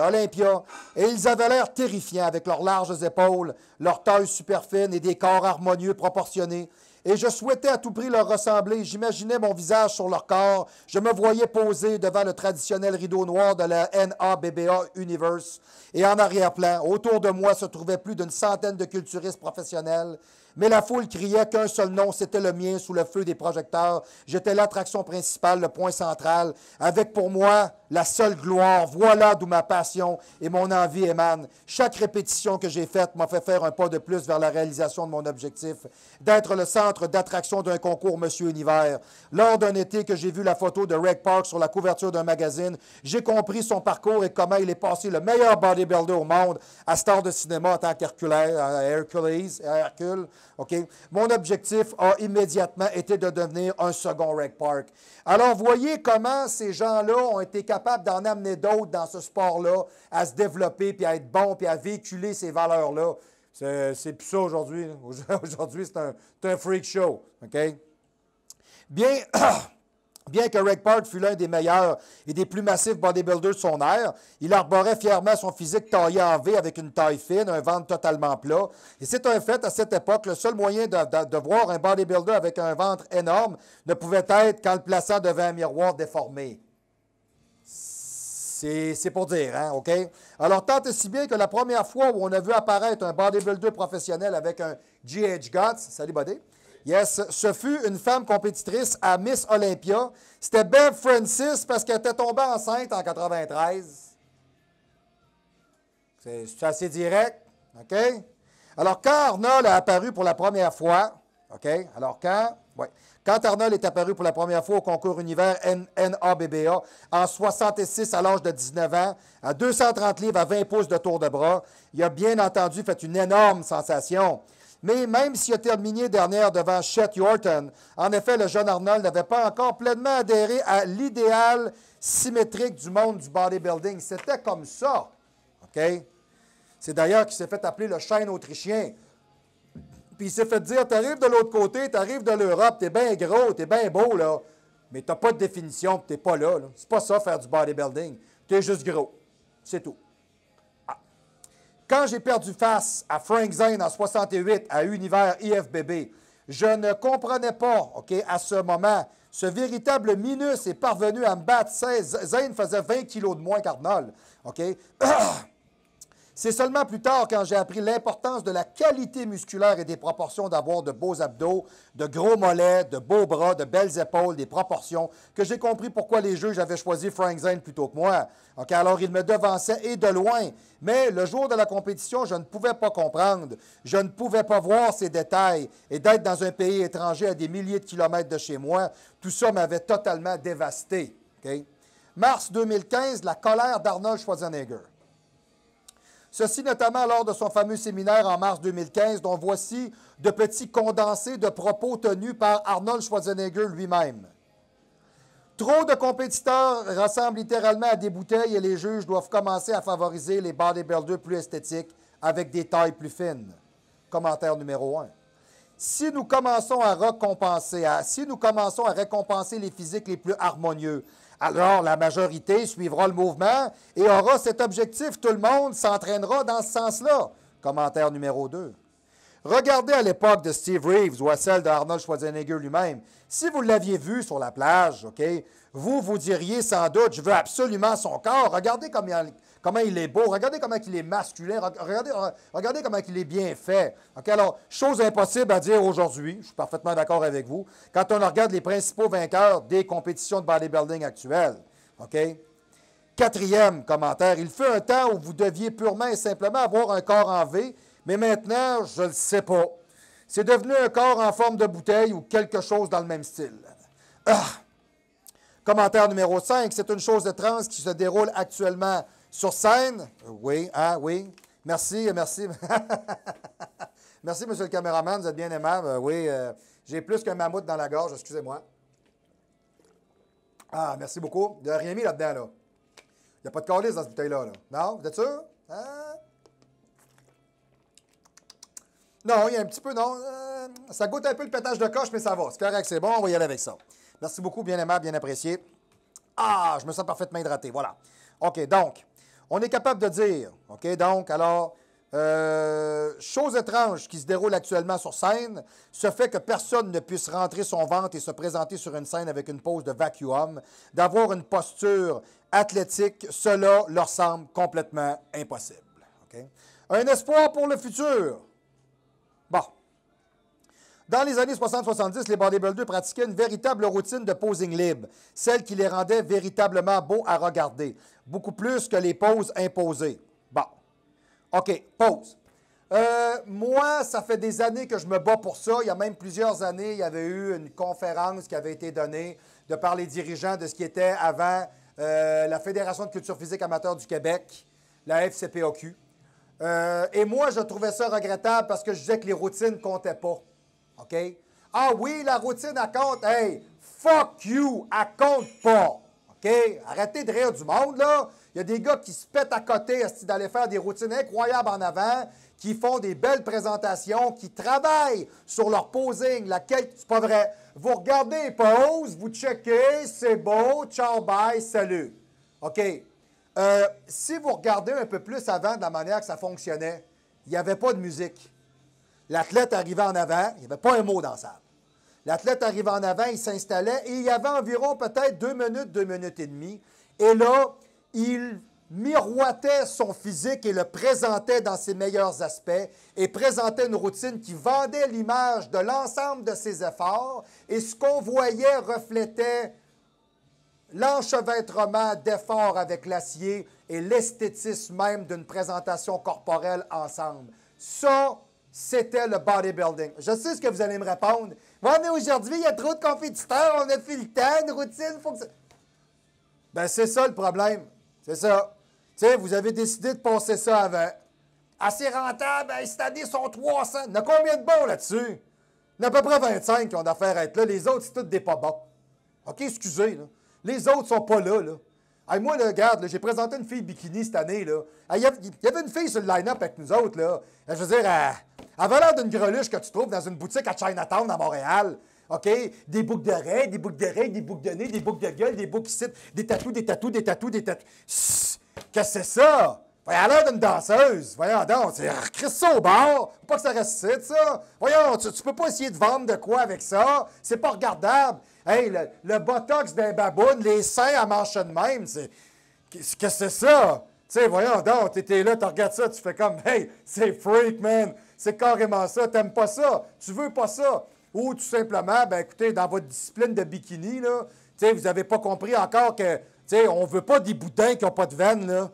B: Olympia, et ils avaient l'air terrifiants avec leurs larges épaules, leur taille super fine et des corps harmonieux proportionnés. Et je souhaitais à tout prix leur ressembler. J'imaginais mon visage sur leur corps. Je me voyais poser devant le traditionnel rideau noir de la NABBA Universe. Et en arrière-plan, autour de moi, se trouvaient plus d'une centaine de culturistes professionnels. Mais la foule criait qu'un seul nom, c'était le mien sous le feu des projecteurs. J'étais l'attraction principale, le point central, avec pour moi la seule gloire. Voilà d'où ma passion et mon envie émanent. Chaque répétition que j'ai faite m'a fait faire un pas de plus vers la réalisation de mon objectif, d'être le centre d'attraction d'un concours Monsieur Univers. Lors d'un été que j'ai vu la photo de Reg Park sur la couverture d'un magazine, j'ai compris son parcours et comment il est passé le meilleur bodybuilder au monde à star de cinéma en tant qu'Hercule. Okay? Mon objectif a immédiatement été de devenir un second Reg Park. Alors, voyez comment ces gens-là ont été capables d'en amener d'autres dans ce sport-là, à se développer, puis à être bons, puis à véhiculer ces valeurs-là. C'est plus ça aujourd'hui. Aujourd'hui, c'est un freak show. Okay? Bien que Reg Park fût l'un des meilleurs et des plus massifs bodybuilders de son ère, il arborait fièrement son physique taillé en V avec une taille fine, un ventre totalement plat. Et c'est un fait, à cette époque, le seul moyen de voir un bodybuilder avec un ventre énorme ne pouvait être qu'en le plaçant devant un miroir déformé. C'est pour dire, hein, OK? Alors, tant et si bien que la première fois où on a vu apparaître un bodybuilder professionnel avec un GH Guts, salut buddy, yes, ce fut une femme compétitrice à Miss Olympia. C'était Bev Francis parce qu'elle était tombée enceinte en 93. C'est assez direct, OK? Alors, quand Arnold a apparu pour la première fois, OK? Alors, quand Arnold est apparu pour la première fois au concours Univers NABBA en 66 à l'âge de 19 ans, à 230 livres à 20 pouces de tour de bras, il a bien entendu fait une énorme sensation. Mais même s'il a terminé dernière devant Chet Yorton, en effet, le jeune Arnold n'avait pas encore pleinement adhéré à l'idéal symétrique du monde du bodybuilding. C'était comme ça. OK? C'est d'ailleurs qu'il s'est fait appeler le chêne autrichien. Puis il s'est fait dire, t'arrives de l'autre côté, t'arrives de l'Europe, t'es bien gros, t'es bien beau, là. Mais t'as pas de définition, puis t'es pas là. C'est pas ça, faire du bodybuilding. T'es juste gros. C'est tout. Ah. Quand j'ai perdu face à Frank Zane en 68 à Univers IFBB, je ne comprenais pas, OK, à ce moment, ce véritable minus est parvenu à me battre. Zane faisait 20 kilos de moins qu'Arnold, OK? C'est seulement plus tard, quand j'ai appris l'importance de la qualité musculaire et des proportions, d'avoir de beaux abdos, de gros mollets, de beaux bras, de belles épaules, des proportions, que j'ai compris pourquoi les juges avaient choisi Frank Zane plutôt que moi. Okay, alors, il me devançait et de loin. Mais le jour de la compétition, je ne pouvais pas comprendre. Je ne pouvais pas voir ces détails. Et d'être dans un pays étranger à des milliers de kilomètres de chez moi, tout ça m'avait totalement dévasté. Okay? Mars 2015, la colère d'Arnold Schwarzenegger. Ceci notamment lors de son fameux séminaire en mars 2015, dont voici de petits condensés de propos tenus par Arnold Schwarzenegger lui-même. Trop de compétiteurs ressemblent littéralement à des bouteilles et les juges doivent commencer à favoriser les bodybuilders plus esthétiques avec des tailles plus fines. Commentaire numéro 1. Si nous commençons à récompenser les physiques les plus harmonieux, alors la majorité suivra le mouvement et aura cet objectif. Tout le monde s'entraînera dans ce sens-là. Commentaire numéro 2. Regardez à l'époque de Steve Reeves ou à celle d'Arnold Schwarzenegger lui-même. Si vous l'aviez vu sur la plage, OK, vous diriez sans doute, je veux absolument son corps. Regardez comment il est beau. Regardez comment il est masculin. Regardez comment il est bien fait. OK, alors, chose impossible à dire aujourd'hui, je suis parfaitement d'accord avec vous, quand on regarde les principaux vainqueurs des compétitions de bodybuilding actuelles. OK? 4e commentaire. Il fut un temps où vous deviez purement et simplement avoir un corps en V, mais maintenant, je ne le sais pas. C'est devenu un corps en forme de bouteille ou quelque chose dans le même style. Ah! Commentaire numéro 5. C'est une chose étrange qui se déroule actuellement sur scène. Oui, oui. Merci. Merci, monsieur le caméraman, vous êtes bien aimable. Oui, j'ai plus qu'un mammouth dans la gorge, excusez-moi. Ah, merci beaucoup. Il n'y a rien mis là-dedans, là. Il n'y a pas de calice dans cette bouteille-là, là. Non, vous êtes sûr? Hein? Non, il y a un petit peu, non. Ça goûte un peu le pétage de coche, mais ça va. C'est correct, c'est bon, on va y aller avec ça. Merci beaucoup, bien aimable, bien apprécié. Ah, je me sens parfaitement hydraté, voilà. OK, donc, on est capable de dire, OK, donc, alors, chose étrange qui se déroule actuellement sur scène, ce fait que personne ne puisse rentrer son ventre et se présenter sur une scène avec une pose de vacuum, d'avoir une posture athlétique, cela leur semble complètement impossible. OK? Un espoir pour le futur. Bon. Dans les années 60-70, les bodybuilders pratiquaient une véritable routine de posing libre, celle qui les rendait véritablement beaux à regarder, beaucoup plus que les poses imposées. Bon. OK, pause. Moi, ça fait des années que je me bats pour ça. Il y a même plusieurs années, il y avait eu une conférence qui avait été donnée de par les dirigeants de ce qui était avant la Fédération de culture physique amateur du Québec, la FCPAQ. Et moi, je trouvais ça regrettable parce que je disais que les routines ne comptaient pas. OK? Ah oui, la routine, elle compte. Hey, fuck you, elle compte pas. OK? Arrêtez de rire du monde, là. Il y a des gars qui se pètent à côté d'aller faire des routines incroyables en avant, qui font des belles présentations, qui travaillent sur leur posing. C'est pas vrai. Vous regardez les poses, vous checkez, c'est beau, ciao, bye, salut. OK? Si vous regardez un peu plus avant de la manière que ça fonctionnait, il n'y avait pas de musique. L'athlète arrivait en avant, il n'y avait pas un mot dans la salle. L'athlète arrivait en avant, il s'installait et il y avait environ peut-être 2 minutes et demie. Et là, il miroitait son physique et le présentait dans ses meilleurs aspects et présentait une routine qui vendait l'image de l'ensemble de ses efforts et ce qu'on voyait reflétait l'enchevêtrement d'efforts avec l'acier et l'esthétisme même d'une présentation corporelle ensemble. Ça, c'était le bodybuilding. Je sais ce que vous allez me répondre. Bon, mais aujourd'hui, il y a trop de compétiteurs, on a fait le temps, une routine, faut que ça... Ben, c'est ça le problème. C'est ça. Tu sais, vous avez décidé de passer ça avant. Assez rentable, ben, cette année, ils sont 300. Il y en a combien de bons là-dessus? Il y en a à peu près 25 qui ont d'affaires à être là. Les autres, c'est tous des pas bons. OK, excusez, là. Les autres sont pas là, là. Hey, moi, là, regarde, là, j'ai présenté une fille bikini cette année, là. Il y avait une fille sur le line-up avec nous autres, là. Je veux dire, Elle avait l'air d'une greluche que tu trouves dans une boutique à Chinatown, à Montréal. OK? Des boucles d'oreilles, des boucles d'oreilles, des boucles de nez, des boucles de gueule, des boucles ici, des tatous, des tatous, des tatous, des tatous. Qu'est-ce que c'est ça? Elle a l'air d'une danseuse. Voyons donc, c'est crisse ça au bord. Faut pas que ça reste ici, ça. Voyons, tu peux pas essayer de vendre de quoi avec ça. C'est pas regardable. Hey, le botox d'un baboune, les seins à manche de même, qu'est-ce que c'est ça? Tu sais, voyons donc, t'es là, tu regardes ça, tu fais comme, hey, c'est freak, man. C'est carrément ça. T'aimes pas ça. Tu veux pas ça. Ou tout simplement, ben écoutez, dans votre discipline de bikini, là, tu sais, vous n'avez pas compris encore que, tu sais, on veut pas des boudins qui n'ont pas de veine, là.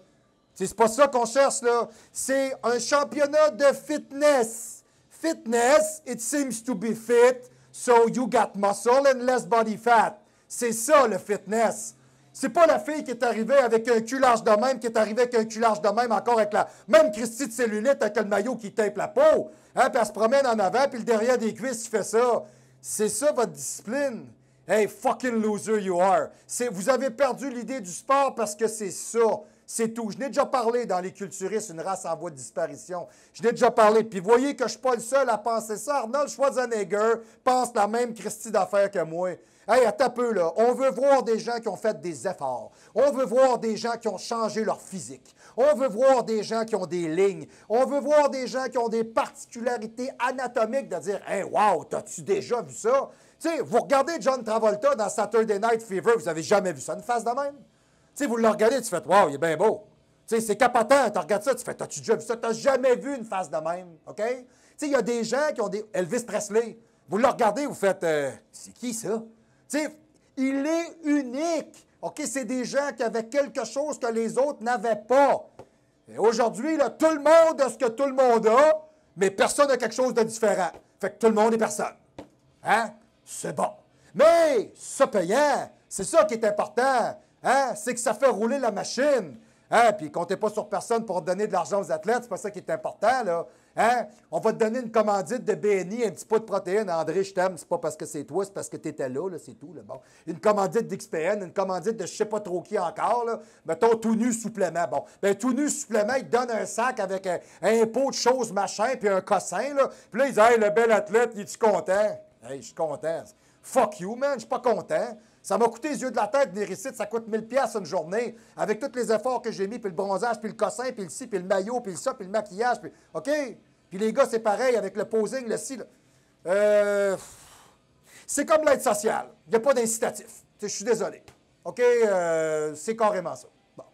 B: C'est pas ça qu'on cherche, là. C'est un championnat de fitness. Fitness, it seems to be fit, so you got muscle and less body fat. C'est ça, le fitness. C'est pas la fille qui est arrivée avec un cul large de même, qui est arrivée avec un cul large de même, encore avec la même Christie de cellulite, avec le maillot qui tape la peau. Hein, puis elle se promène en avant, puis le derrière des cuisses, il fait ça. C'est ça, votre discipline. Hey, fucking loser you are. Vous avez perdu l'idée du sport parce que c'est ça. C'est tout. Je n'ai déjà parlé dans les culturistes, une race en voie de disparition. Je n'ai déjà parlé. Puis voyez que je ne suis pas le seul à penser ça. Arnold Schwarzenegger pense la même Christie d'affaires que moi. Hey, attends un peu, là. On veut voir des gens qui ont fait des efforts. On veut voir des gens qui ont changé leur physique. On veut voir des gens qui ont des lignes. On veut voir des gens qui ont des particularités anatomiques de dire « Hey, wow, t'as-tu déjà vu ça? » Tu sais, vous regardez John Travolta dans Saturday Night Fever, vous n'avez jamais vu ça, une face de même? Tu sais, vous le regardez, tu fais « Wow, il est bien beau. » Tu sais, c'est capotant, tu regardes ça, tu fais « T'as-tu déjà vu ça? » Tu n'as jamais vu une face de même, OK? Tu sais, il y a des gens qui ont des... Elvis Presley, vous le regardez, vous faites « C'est qui ça? » Tu sais, il est unique. OK, c'est des gens qui avaient quelque chose que les autres n'avaient pas. Et aujourd'hui, là, tout le monde a ce que tout le monde a, mais personne n'a quelque chose de différent. Fait que tout le monde est personne. Hein? C'est bon. Mais, ça payant, c'est ça qui est important. Hein? C'est que ça fait rouler la machine. Hein? Puis comptez pas sur personne pour donner de l'argent aux athlètes, c'est pas ça qui est important, là. Hein? On va te donner une commandite de BNI, un petit pot de protéines. André, je t'aime, c'est pas parce que c'est toi, c'est parce que tu étais là, c'est tout. Là. Bon. Une commandite d'XPN, une commandite de je sais pas trop qui encore. Là. Mettons tout nu supplément. Bon, bien, tout nu supplément, il te donne un sac avec un pot de choses machin, puis un cossin. Là. Puis là, il dit, hey, le bel athlète, il est-tu content? Hey, je suis content. Fuck you, man, je suis pas content. Ça m'a coûté les yeux de la tête, venir ici, ça coûte 1000$ une journée, avec tous les efforts que j'ai mis, puis le bronzage, puis le cossin, puis le ci, puis le maillot, puis le ça, puis le maquillage, puis... OK? Puis les gars, c'est pareil, avec le posing, le ci, là. C'est comme l'aide sociale. Il n'y a pas d'incitatif. Je suis désolé. OK? C'est carrément ça. Bon.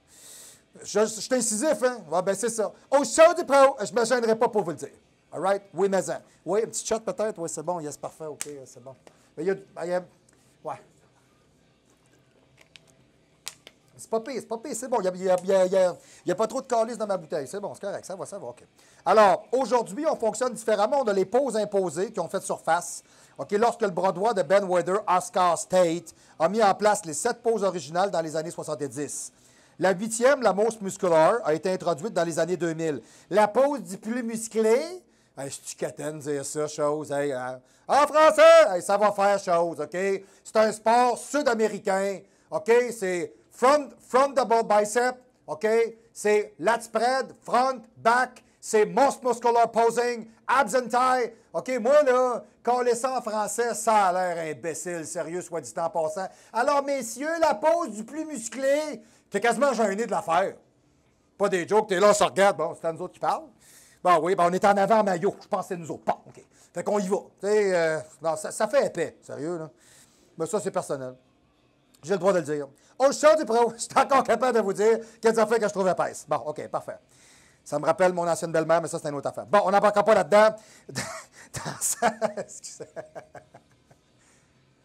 B: Je suis incisif, hein? Ouais, ben c'est ça. Au show du pro, je ne me gênerai pas pour vous le dire. All right? Oui, mais en. Oui, un petit shot peut-être? Oui, c'est bon. Yes, parfait. OK, c'est bon. Mais il y a... Ouais. C'est pas pire, c'est bon. Il n'y a pas trop de calice dans ma bouteille. C'est bon, c'est correct, ça va, OK. Alors, aujourd'hui, on fonctionne différemment. On a les pauses imposées qui ont fait surface. OK, lorsque le bras droit de Ben Weider, Oscar State, a mis en place les 7 pauses originales dans les années 70. La 8e, la most muscular, a été introduite dans les années 2000. La pause du plus musclé, hey, je suis catène dire ça, chose. Hey, hein? En français, hey, ça va faire chose, OK? C'est un sport sud-américain, OK? C'est front double bicep, OK? C'est lat spread, front, back, c'est most muscular posing, abs and thigh. OK, moi, là, quand on laisse ça en français, ça a l'air imbécile, sérieux, soit dit en passant. Alors, messieurs, la pose du plus musclé, t'es quasiment gêné de la faire. Pas des jokes, t'es là, on se regarde, bon, c'est à nous autres qui parlent. Bon, oui, ben, on est en avant en maillot, je pense que c'est nous autres. Bon, OK. Fait qu'on y va. Non, ça fait épais, sérieux, là. Mais ça, c'est personnel. J'ai le droit de le dire. Au show du pro, je suis encore capable de vous dire quelles affaires que je trouve épaisses. Bon, OK, parfait. Ça me rappelle mon ancienne belle-mère, mais ça, c'est une autre affaire. Bon, on n'embarquera pas là-dedans. Excusez.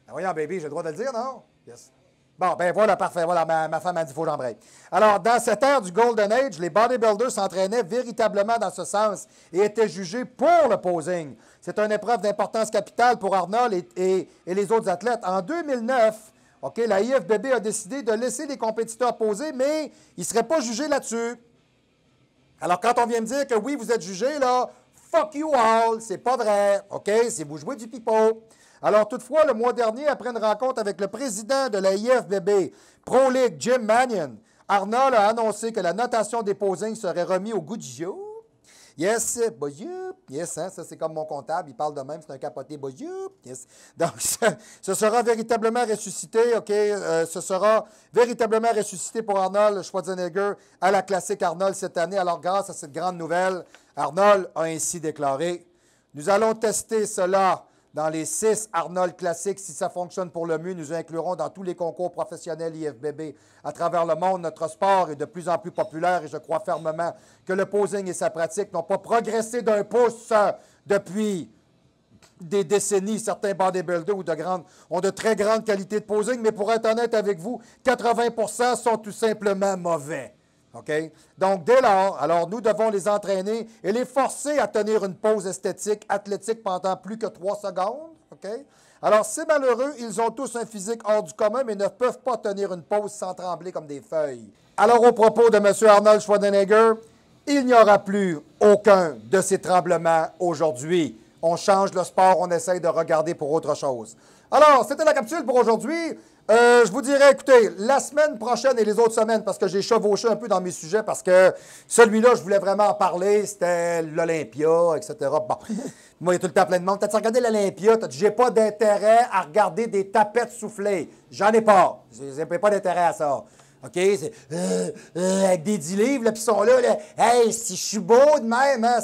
B: Voyons, baby, j'ai le droit de le dire, non? Yes. Bon, ben voilà, parfait. Voilà, ma femme m'a dit qu'il faut que j'embraye. Alors, dans cette ère du Golden Age, les bodybuilders s'entraînaient véritablement dans ce sens et étaient jugés pour le posing. C'est une épreuve d'importance capitale pour Arnold et les autres athlètes. En 2009, OK, la IFBB a décidé de laisser les compétiteurs poser, mais ils ne seraient pas jugés là-dessus. Alors, quand on vient me dire que oui, vous êtes jugés, là, fuck you all, c'est pas vrai, OK? C'est vous jouez du pipeau. Alors, toutefois, le mois dernier, après une rencontre avec le président de la IFBB, Pro League, Jim Manion, Arnold a annoncé que la notation des posings serait remise au goût du jour. Yes, boyoup. Yes, hein, ça c'est comme mon comptable, il parle de même, c'est un capoté, boyoup. Yes. Donc, ce sera véritablement ressuscité, OK? Ce sera véritablement ressuscité pour Arnold Schwarzenegger à la Classique Arnold cette année. Alors, grâce à cette grande nouvelle, Arnold a ainsi déclaré: « Nous allons tester cela dans les 6 Arnold Classiques. Si ça fonctionne pour le mieux, nous inclurons dans tous les concours professionnels IFBB à travers le monde. Notre sport est de plus en plus populaire et je crois fermement que le posing et sa pratique n'ont pas progressé d'un pouce depuis des décennies. Certains bodybuilders ont de très grandes qualités de posing, mais pour être honnête avec vous, 80% sont tout simplement mauvais. » OK? Donc, dès lors, alors nous devons les entraîner et les forcer à tenir une pose esthétique, athlétique pendant plus que 3 secondes. OK? Alors, c'est malheureux, ils ont tous un physique hors du commun, mais ne peuvent pas tenir une pose sans trembler comme des feuilles. Alors, au propos de M. Arnold Schwarzenegger, il n'y aura plus aucun de ces tremblements aujourd'hui. On change le sport, on essaye de regarder pour autre chose. Alors, c'était la capsule pour aujourd'hui. Je vous dirais, écoutez, la semaine prochaine et les autres semaines, parce que j'ai chevauché un peu dans mes sujets, parce que celui-là, je voulais vraiment en parler, c'était l'Olympia, etc. Bon, moi, il y a tout le temps plein de monde. T'as-tu regardé l'Olympia? T'as dit, j'ai pas d'intérêt à regarder des tapettes soufflées. J'en ai pas. J'ai pas d'intérêt à ça. OK? C'est avec des 10 livres, là, puis ils sont là, hey, si je suis beau de même, hein,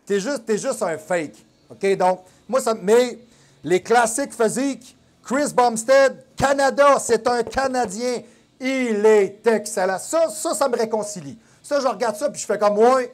B: t'es juste un fake. OK? Donc, moi, ça. Mais les classiques physiques, Chris Bumstead, Canada, c'est un Canadien. Il est excellent. Ça me réconcilie. Ça, je regarde ça, puis je fais comme, ouais,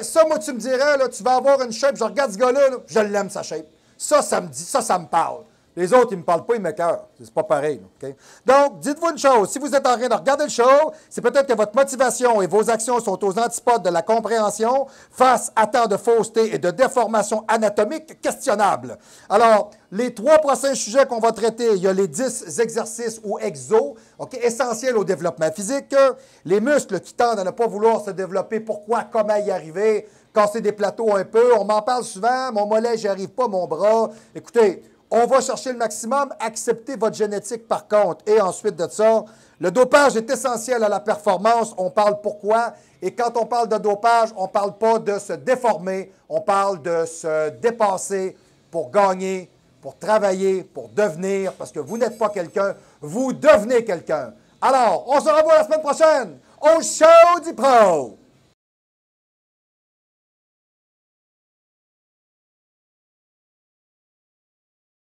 B: ça, moi, tu me dirais, là, tu vas avoir une shape, je regarde ce gars-là, là, je l'aime, sa shape. Ça me dit, ça me parle. Les autres, ils ne me parlent pas, ils m'écœurent. C'est pas pareil. Okay? Donc, dites-vous une chose. Si vous êtes en train de regarder le show, c'est peut-être que votre motivation et vos actions sont aux antipodes de la compréhension face à tant de fausseté et de déformations anatomiques questionnables. Alors, les 3 prochains sujets qu'on va traiter, il y a les 10 exercices ou exos, essentiels au développement physique, les muscles qui tendent à ne pas vouloir se développer, pourquoi, comment y arriver, casser des plateaux un peu. On m'en parle souvent, mon mollet, j'y arrive pas, mon bras. Écoutez, on va chercher le maximum, accepter votre génétique par contre. Et ensuite de ça, le dopage est essentiel à la performance. On parle pourquoi. Et quand on parle de dopage, on ne parle pas de se déformer. On parle de se dépasser pour gagner, pour travailler, pour devenir. Parce que vous n'êtes pas quelqu'un, vous devenez quelqu'un. Alors, on se revoit la semaine prochaine au Show du Pro.